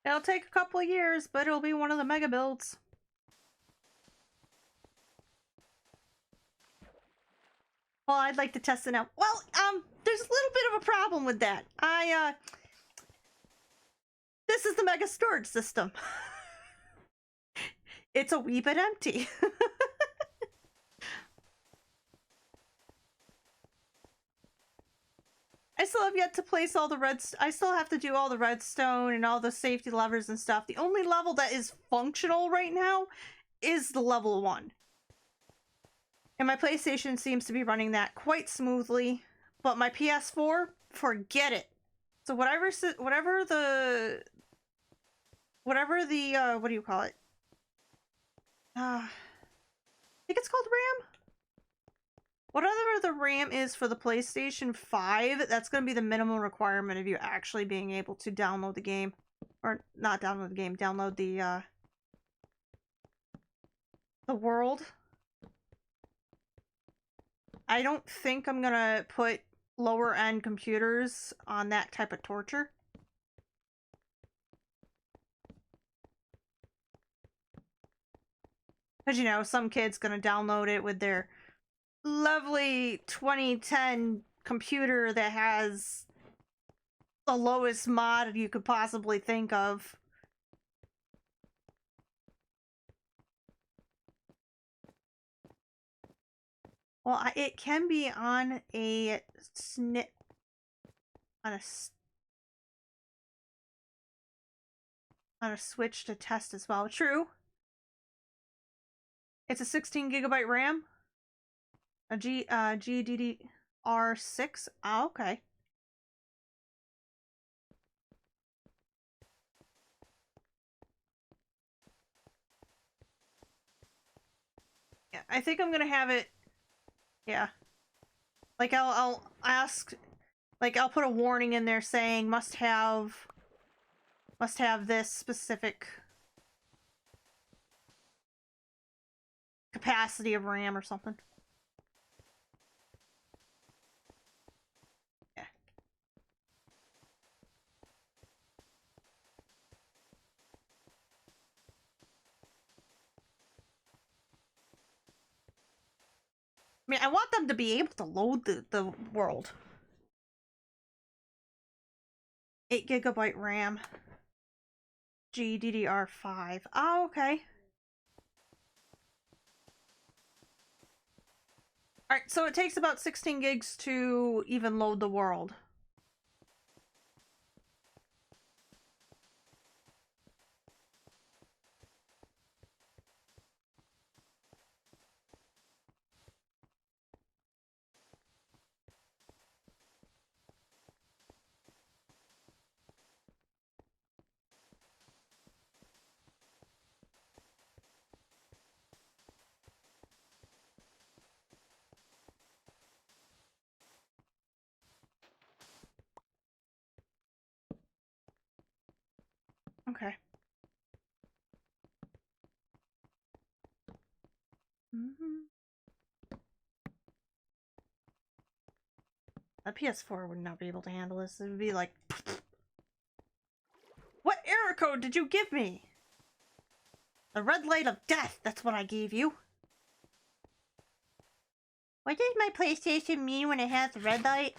It'll take a couple of years, but it'll be one of the mega builds. Well, I'd like to test it out. Well, there's a little bit of a problem with that. This is the mega storage system. It's a wee bit empty. I still have yet to place all the I still have to do all the redstone and all the safety levers and stuff. The only level that is functional right now is the level 1. And my PlayStation seems to be running that quite smoothly. But my PS4, forget it. So whatever the what do you call it? I think it's called RAM? Whatever the RAM is for the PlayStation 5, that's going to be the minimum requirement of you actually being able to download the game. Or not download the game, download the the world. I don't think I'm gonna put lower end computers on that type of torture. Because, you know, some kid's gonna download it with their lovely 2010 computer that has the lowest mod you could possibly think of. Well, it can be on a snip on a Switch to test as well. True. It's a 16 gigabyte RAM. A GDDR6. Oh, okay. Yeah, I think I'm gonna have it. Yeah. Like I'll ask, like I'll put a warning in there saying must have this specific capacity of RAM or something. Yeah. I mean, I want them to be able to load the world. 8 gigabyte RAM. GDDR5. Oh, okay. Alright, so it takes about 16 gigs to even load the world. Okay. A PS4 would not be able to handle this. It would be like, what error code did you give me? The red light of death, that's what I gave you. What does my PlayStation mean when it has the red light?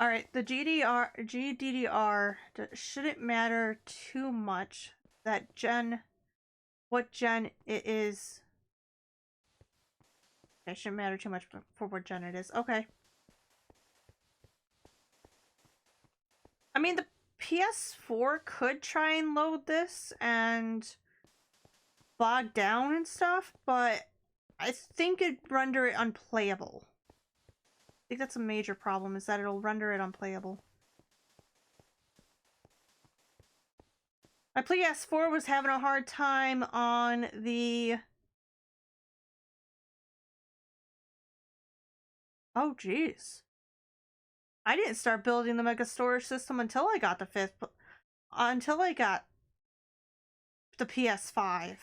Alright, the GDDR shouldn't matter too much. That gen, what gen it is. It shouldn't matter too much for what gen it is. Okay. I mean, the PS4 could try and load this and bog down and stuff, but I think it'd render it unplayable. I think that's a major problem, is that it'll render it unplayable. My PS4 was having a hard time on the... Oh, jeez. I didn't start building the Mega Storage System until I got the PS5.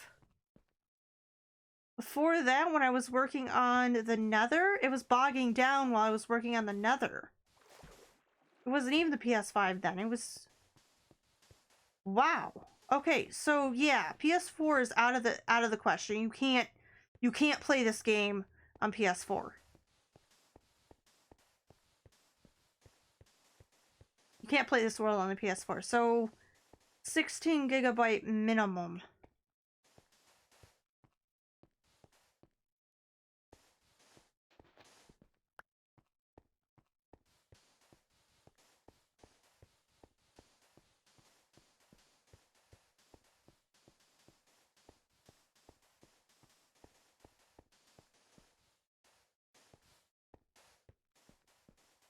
Before that, when I was working on the Nether, it was bogging down while I was working on the Nether. It wasn't even the PS5 then. It was... Wow. Okay, so yeah, PS4 is out of the question. You can't play this game on PS4. You can't play this world on the PS4. So 16 gigabyte minimum.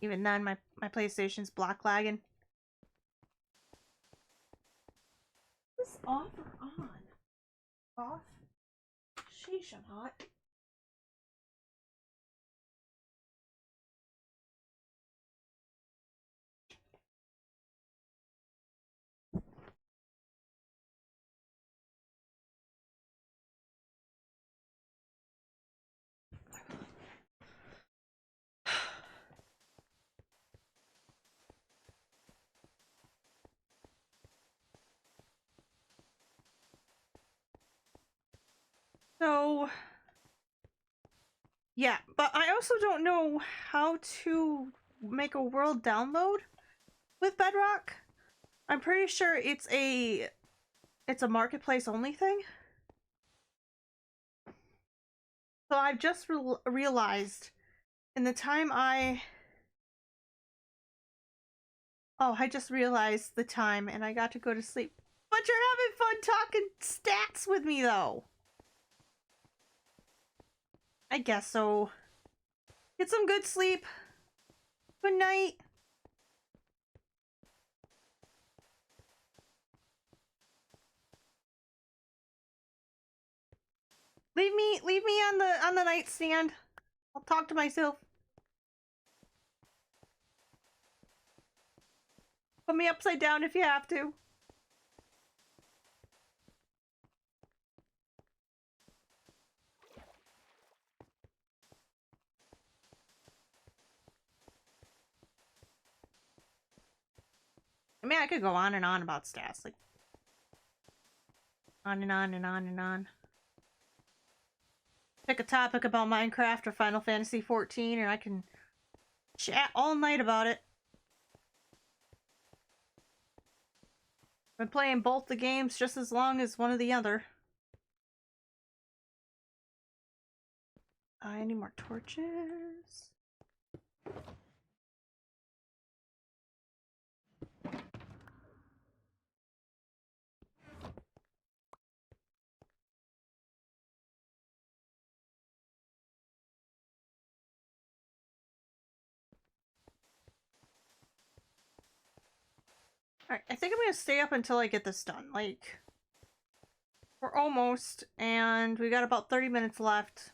Even then, my PlayStation's black lagging. Is this off or on? Off? Sheesh, I'm hot. So, yeah, but I also don't know how to make a world download with Bedrock. I'm pretty sure it's a marketplace only thing. So I've just realized in the time I just realized the time and I got to go to sleep. But you're having fun talking stats with me though. I guess so. Get some good sleep. Good night. Leave me on the nightstand. I'll talk to myself. Put me upside down if you have to. I mean, I could go on and on about stats, like on and on and on and on. Pick a topic about Minecraft or Final Fantasy 14 and I can chat all night about it. Been playing both the games just as long as one or the other. I need more torches. Alright, I think I'm gonna stay up until I get this done. Like, we're almost, and we got about 30 minutes left.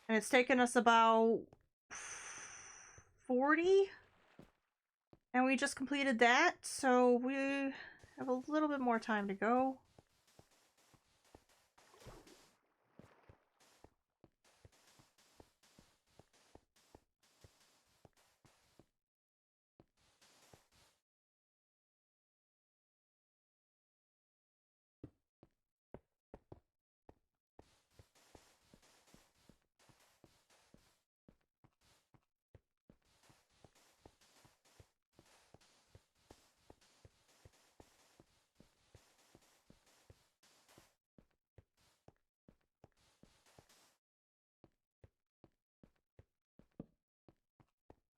And it's taken us about 40. And we just completed that, so we have a little bit more time to go.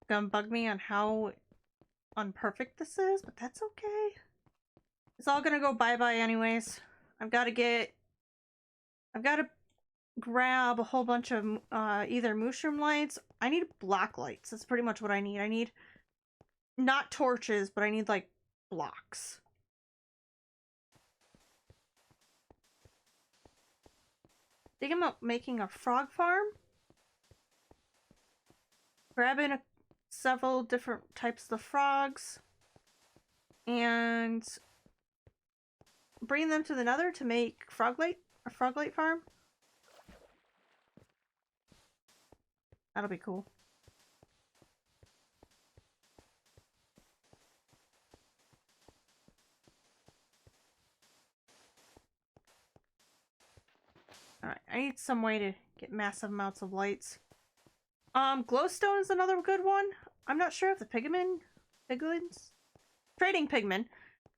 Gonna bug me on how unperfect this is, but that's okay. It's all gonna go bye-bye anyways. I've gotta grab a whole bunch of either mushroom lights. I need block lights. That's pretty much what I need. I need not torches, but I need like blocks. Thinking about making a frog farm. Grabbing several different types of frogs and bringing them to the Nether to make a frog light farm. That'll be cool. Alright, I need some way to get massive amounts of lights. Glowstone is another good one. I'm not sure if the piglins? Trading pigmen.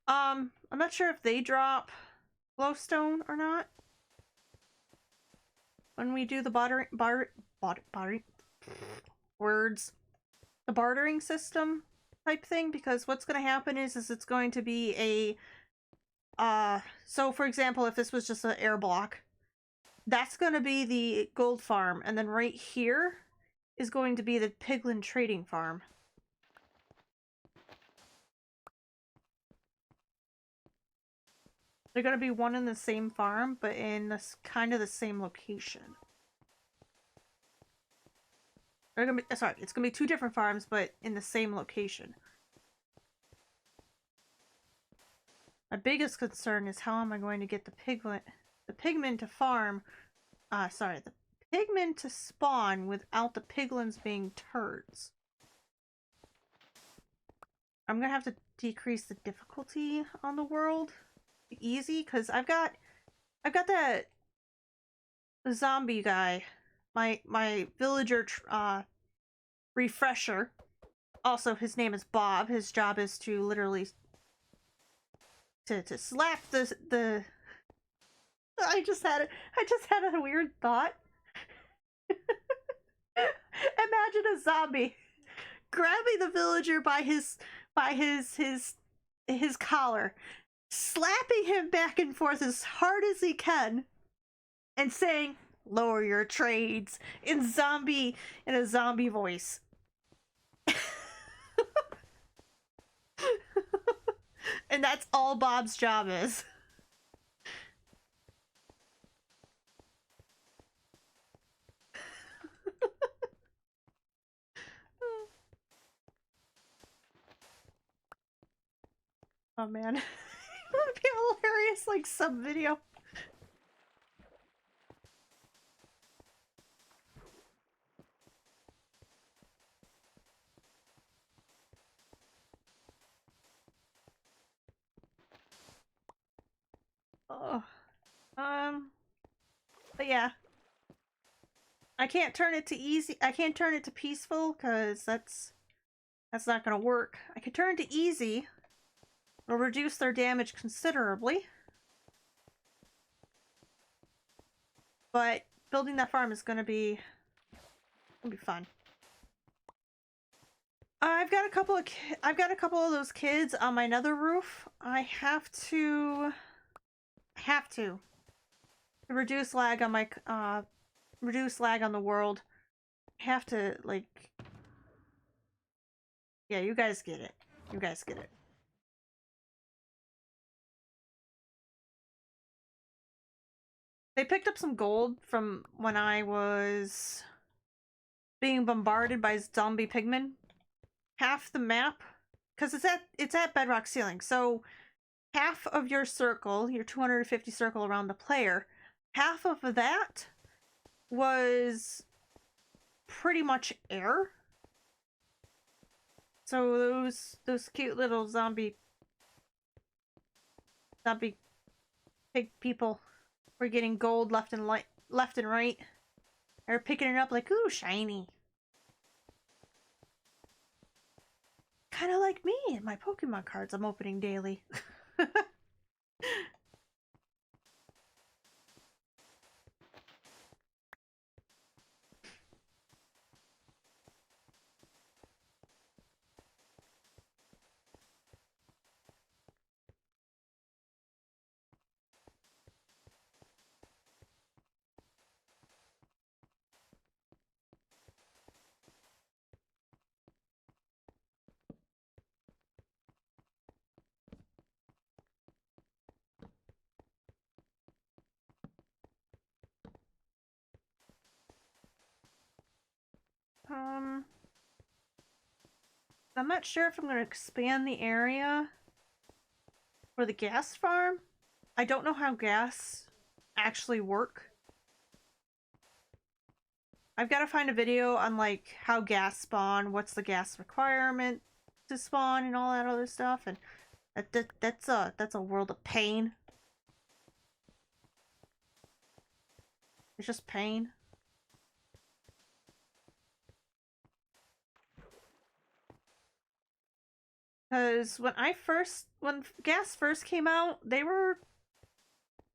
I'm not sure if they drop glowstone or not. When we do the the bartering system type thing, because what's going to happen is it's going to be a, so for example, if this was just an air block, that's going to be the gold farm, and then right here is going to be the piglin trading farm. They're gonna be one in the same farm, but in this kind of the same location. They're gonna be, sorry, it's gonna be two different farms, but in the same location. My biggest concern is how am I going to get the pigmen to farm, sorry, the pigmen to spawn without the piglins being turds. I'm gonna have to decrease the difficulty on the world easy, because I've got that zombie guy, my villager refresher. Also, his name is Bob. His job is to literally to slap the I just had a weird thought. Imagine a zombie grabbing the villager by his collar, slapping him back and forth as hard as he can, and saying, "Lower your trades," in a zombie voice. And that's all Bob's job is. Oh man. It would be a hilarious, like, sub video. Oh. But yeah. I can't turn it to easy. I can't turn it to peaceful, because that's not gonna work. I can turn it to easy. It'll reduce their damage considerably. But building that farm is gonna be fun. I've got a couple of those kids on my nether roof. I have to reduce lag on my reduce lag on the world. I have to, like, yeah, you guys get it. You guys get it. They picked up some gold from when I was being bombarded by zombie pigmen. Half the map, because it's at bedrock ceiling, so half of your circle, your 250 circle around the player, half of that was pretty much air. So those cute little zombie pig people were getting gold left and right. They're picking it up like, ooh, shiny. Kind of like me and my Pokemon cards I'm opening daily. I'm not sure if I'm going to expand the area for the gas farm. I don't know how gas actually work. I've got to find a video on, like, how gas spawn, what's the gas requirement to spawn, and all that other stuff, and that's a world of pain. It's just pain. Because when gas first came out, they were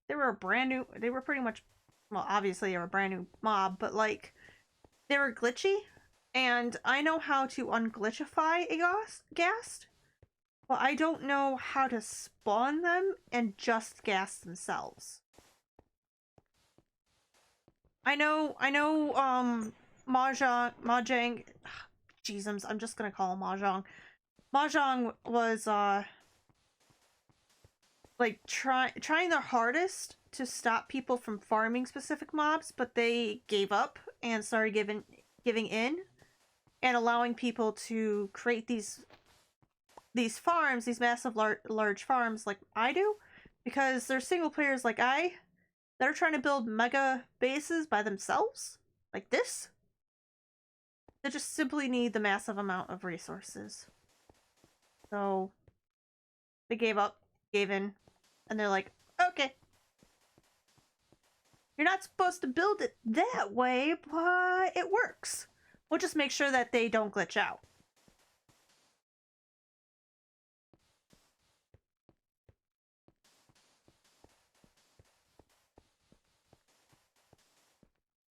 a brand new, they were pretty much, well, obviously they were a brand new mob, but, like, they were glitchy, and I know how to unglitchify a ghast, but I don't know how to spawn them and just gas themselves. I know, Mahjong, jeez, I'm just gonna call him Mahjong. Mahjong was like trying their hardest to stop people from farming specific mobs, but they gave up and started giving in and allowing people to create these farms, these massive large farms like I do, because there's single players like I that are trying to build mega bases by themselves, like this. They just simply need the massive amount of resources. So they gave up, gave in, and they're like, okay, you're not supposed to build it that way, but it works. We'll just make sure that they don't glitch out.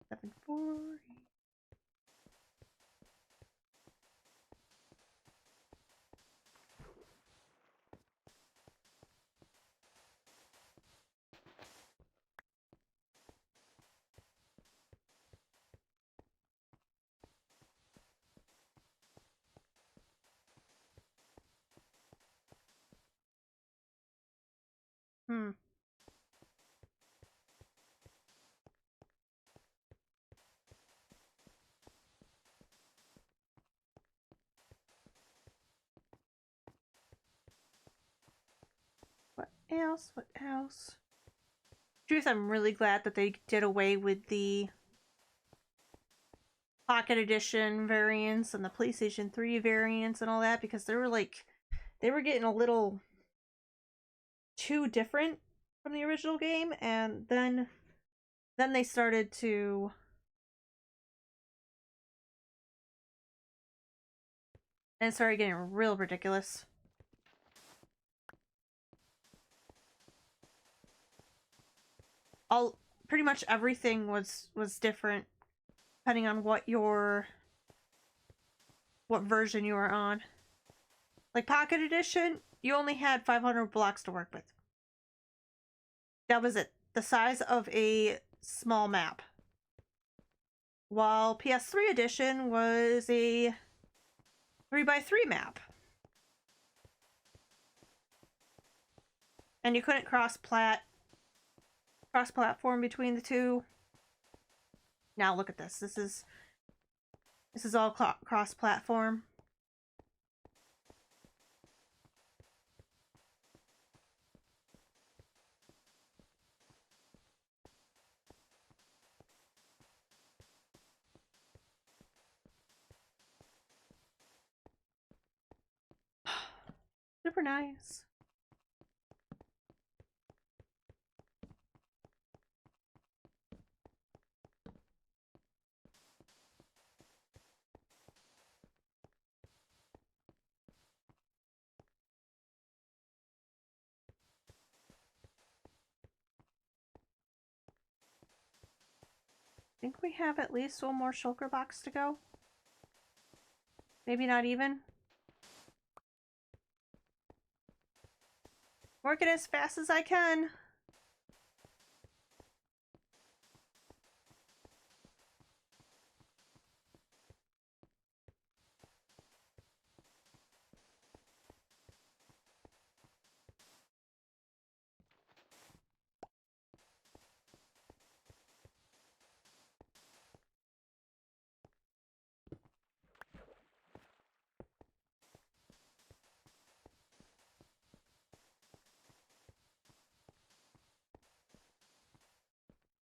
Seven 40. Hmm. What else? What else? Truth, I'm really glad that they did away with the Pocket Edition variants and the PlayStation 3 variants and all that, because they were getting a little too different from the original game, and then they started to and it started getting real ridiculous. All pretty much everything was different depending on what version you were on. Like Pocket Edition, you only had 500 blocks to work with. That was it. The size of a small map. While PS3 Edition was a 3x3 map. And you couldn't cross-platform between the two. Now look at this. This is all cross-platform. Super nice. I think we have at least one more shulker box to go. Maybe not even. Work it as fast as I can.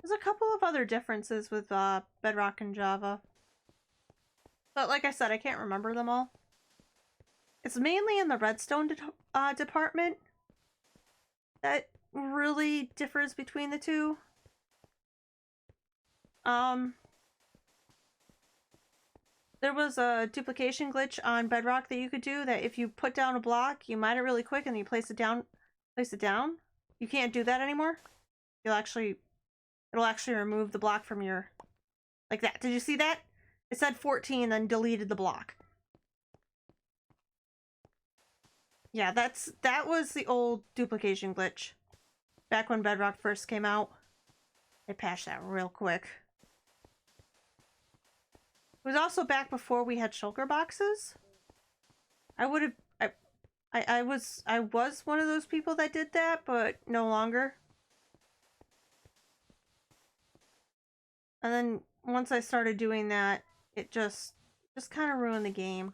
There's a couple of other differences with Bedrock and Java. But like I said, I can't remember them all. It's mainly in the redstone department that really differs between the two. There was a duplication glitch on Bedrock that you could do that if you put down a block, you mine it really quick and you place it down. You can't do that anymore. It'll actually remove the block from your, like that. Did you see that? It said 14, then deleted the block. Yeah, that was the old duplication glitch. Back when Bedrock first came out. They patched that real quick. It was also back before we had shulker boxes. I I was one of those people that did that, but no longer. And then once I started doing that, it just kind of ruined the game.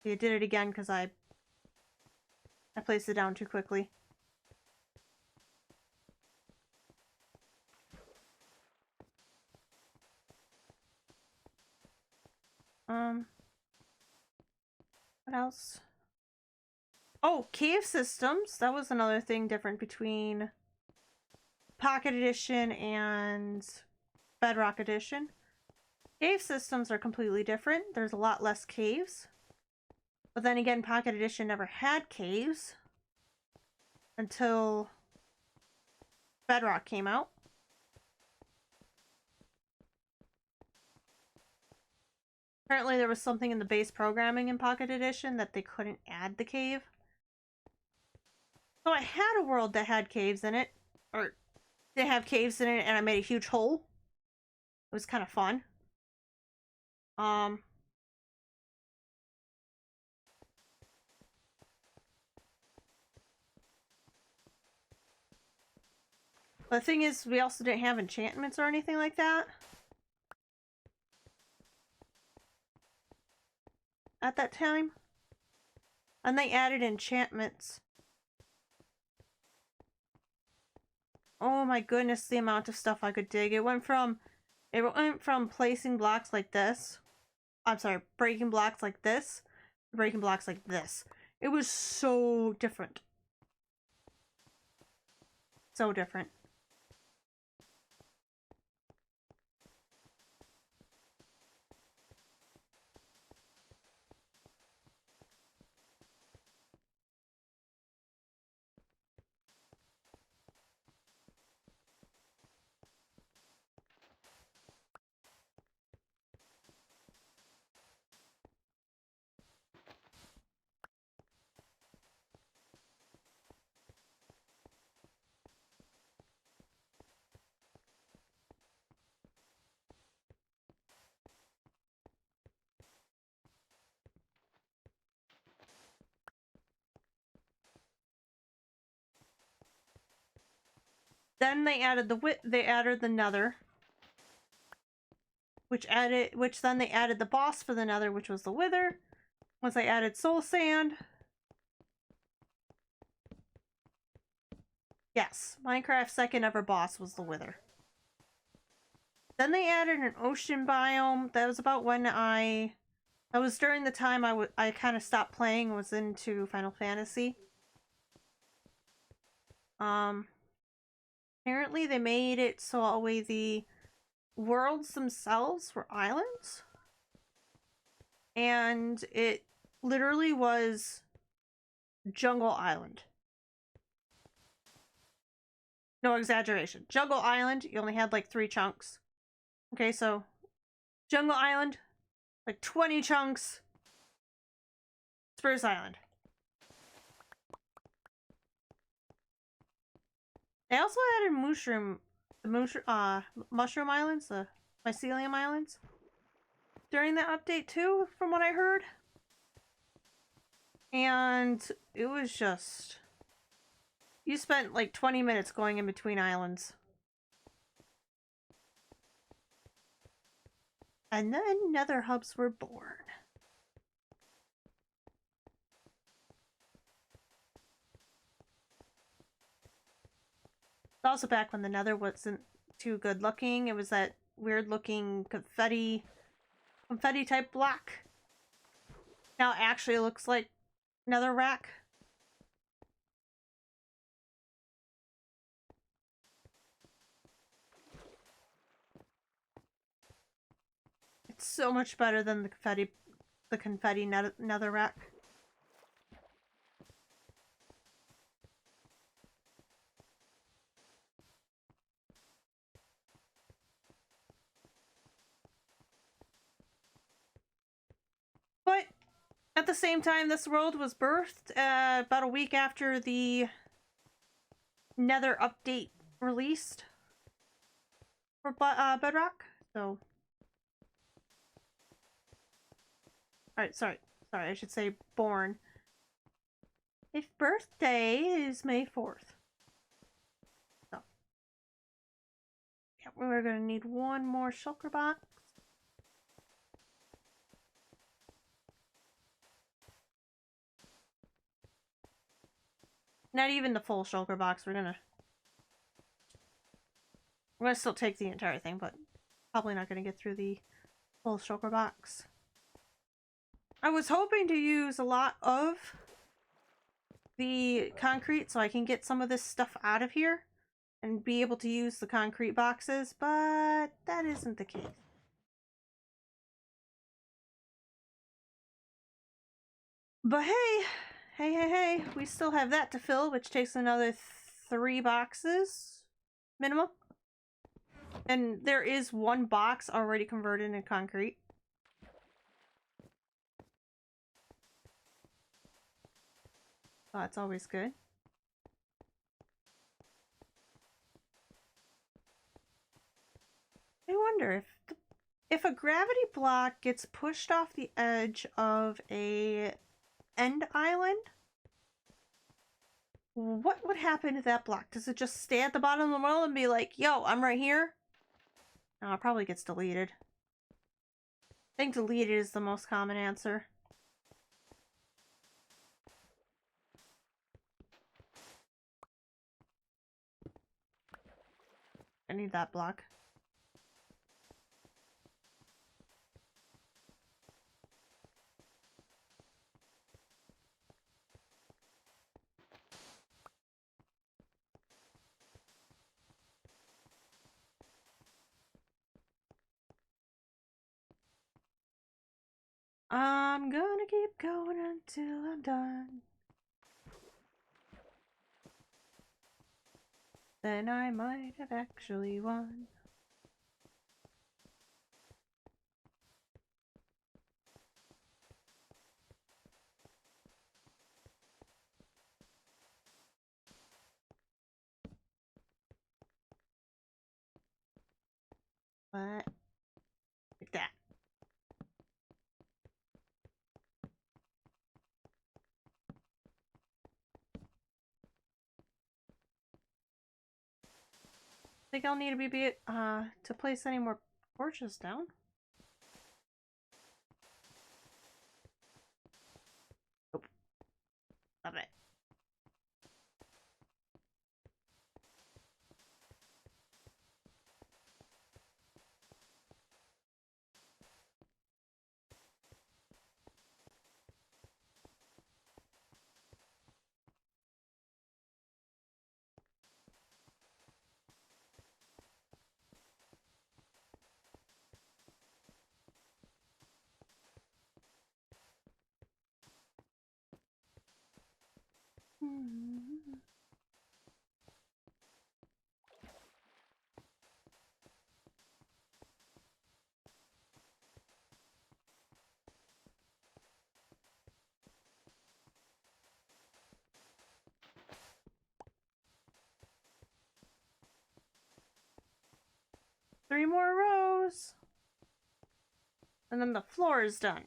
I did it again because I placed it down too quickly. What else? Oh, cave systems. That was another thing different between Pocket Edition and Bedrock Edition. Cave systems are completely different. There's a lot less caves. But then again, Pocket Edition never had caves until Bedrock came out. Apparently there was something in the base programming in Pocket Edition that they couldn't add the cave. So I had a world that had caves in it, or they have caves in it, and I made a huge hole. It was kind of fun. But the thing is, we also didn't have enchantments or anything like that at that time. And they added enchantments. Oh my goodness, the amount of stuff I could dig. It went from placing blocks like this. I'm sorry, breaking blocks like this, breaking blocks like this. It was so different. So different. Then they added the nether. Which then they added the boss for the nether, which was the wither. Once they added soul sand. Yes, Minecraft's second ever boss was the wither. Then they added an ocean biome. That was about when that was during the time I kind of stopped playing and was into Final Fantasy. Apparently they made it so always the worlds themselves were islands. And it literally was Jungle Island. No exaggeration. Jungle Island, you only had like 3 chunks. Okay, so Jungle Island, like 20 chunks. Spruce Island. They also added mushroom islands, the mycelium islands, during the update too, from what I heard. And it was just... You spent like 20 minutes going in between islands. And then nether hubs were born. It's also back when the nether wasn't too good looking. It was that weird looking confetti type block. Now it actually looks like netherrack. It's so much better than the confetti netherrack. But at the same time, this world was birthed about a week after the Nether update released for Bedrock. So, alright, sorry. Sorry, I should say born. His birthday is May 4th. So. Yeah, we're gonna need one more shulker box. Not even the full shulker box. We're gonna still take the entire thing, but probably not gonna get through the full shulker box. I was hoping to use a lot of the concrete so I can get some of this stuff out of here and be able to use the concrete boxes, but that isn't the case. But hey, we still have that to fill, which takes another 3 boxes minimum. And there is 1 box already converted into concrete. So that's always good. I wonder if a gravity block gets pushed off the edge of a end island, what would happen to that block? Does it just stay at the bottom of the world and be like, yo, I'm right here? No, it probably gets deleted. I think deleted is the most common answer. I need that block. I'm gonna keep going until I'm done. Then I might have actually won. What? Like that. Think I'll need to place any more torches down. Nope. Love it. Mm-hmm. 3 more rows. And then the floor is done.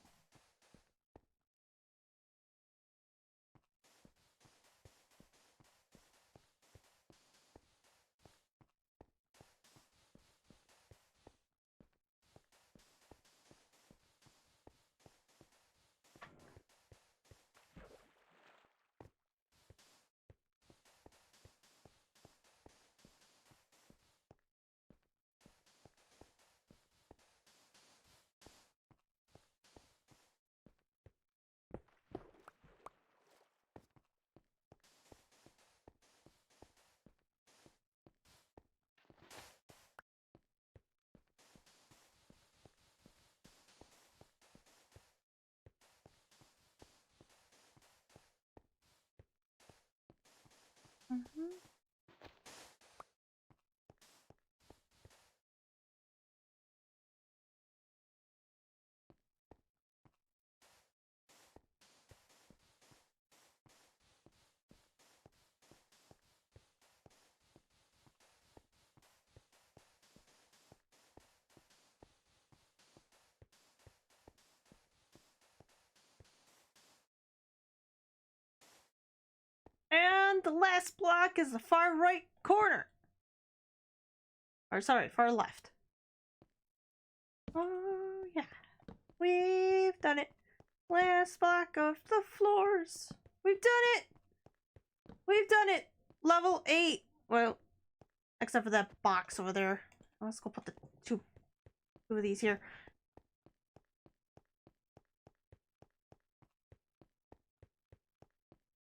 Mm-hmm. done. The last block is the far right corner. Or sorry, far left. Oh yeah. We've done it. Last block of the floors. We've done it. We've done it. Level 8. Well, except for that box over there. Let's go put the two of these here.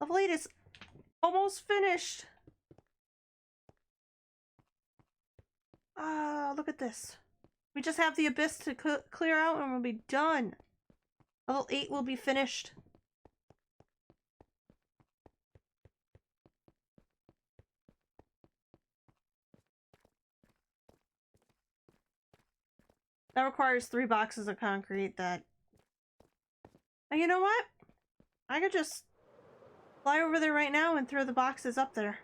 Level 8 is almost finished. Ah, look at this. We just have the abyss to clear out and we'll be done. Level 8 will be finished. That requires 3 boxes of concrete that... And you know what? I could just fly over there right now and throw the boxes up there.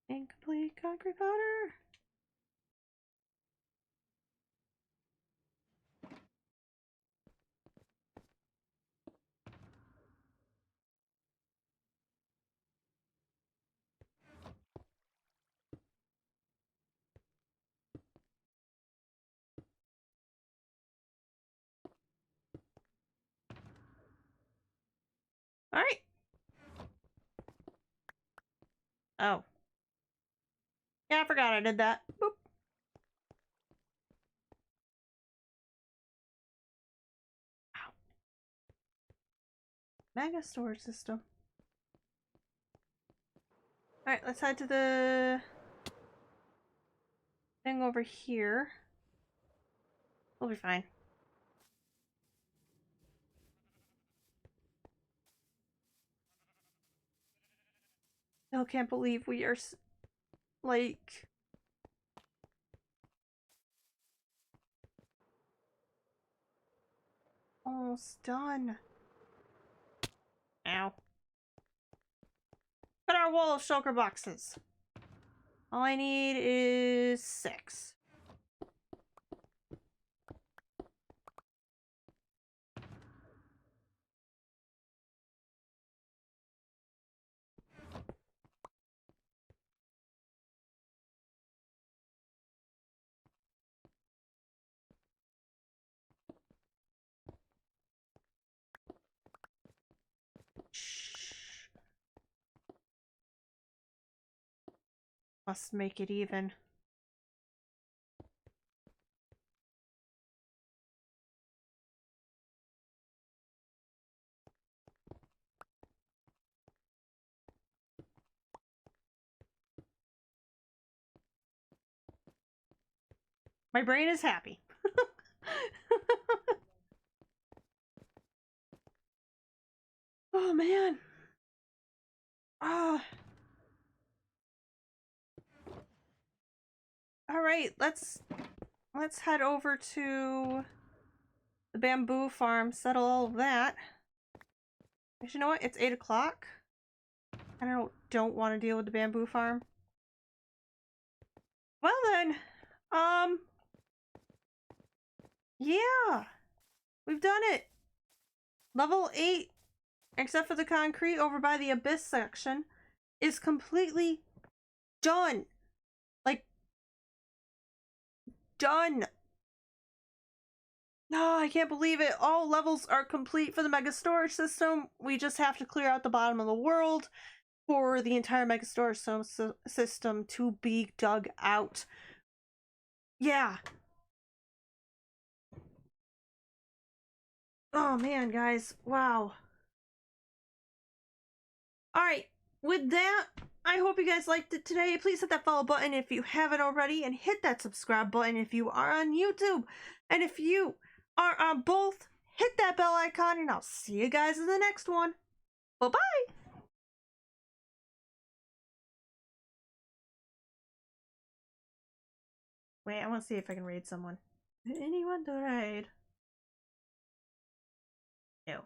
Incomplete concrete powder. Alright. Oh. Yeah, I forgot I did that. Boop. Ow. Mega storage system. Alright, let's head to the thing over here. We'll be fine. Still can't believe we are like almost done. Ow. Got our wall of shulker boxes. All I need is 6. Must make it even. My brain is happy. Oh man. Ah. All right, let's head over to the bamboo farm, settle all of that. Actually, you know what? It's 8 o'clock. I don't want to deal with the bamboo farm. Well then, yeah, we've done it. Level 8, except for the concrete over by the abyss section, is completely done. Like, done. No, I can't believe it. All levels are complete for the mega storage system. We just have to clear out the bottom of the world for the entire mega storage system to be dug out. Yeah. Oh man, guys. Wow. Alright, with that, I hope you guys liked it today. Please hit that follow button if you haven't already, and hit that subscribe button if you are on YouTube. And if you are on both, hit that bell icon, and I'll see you guys in the next one. Bye-bye! Wait, I want to see if I can raid someone. Anyone to raid? No.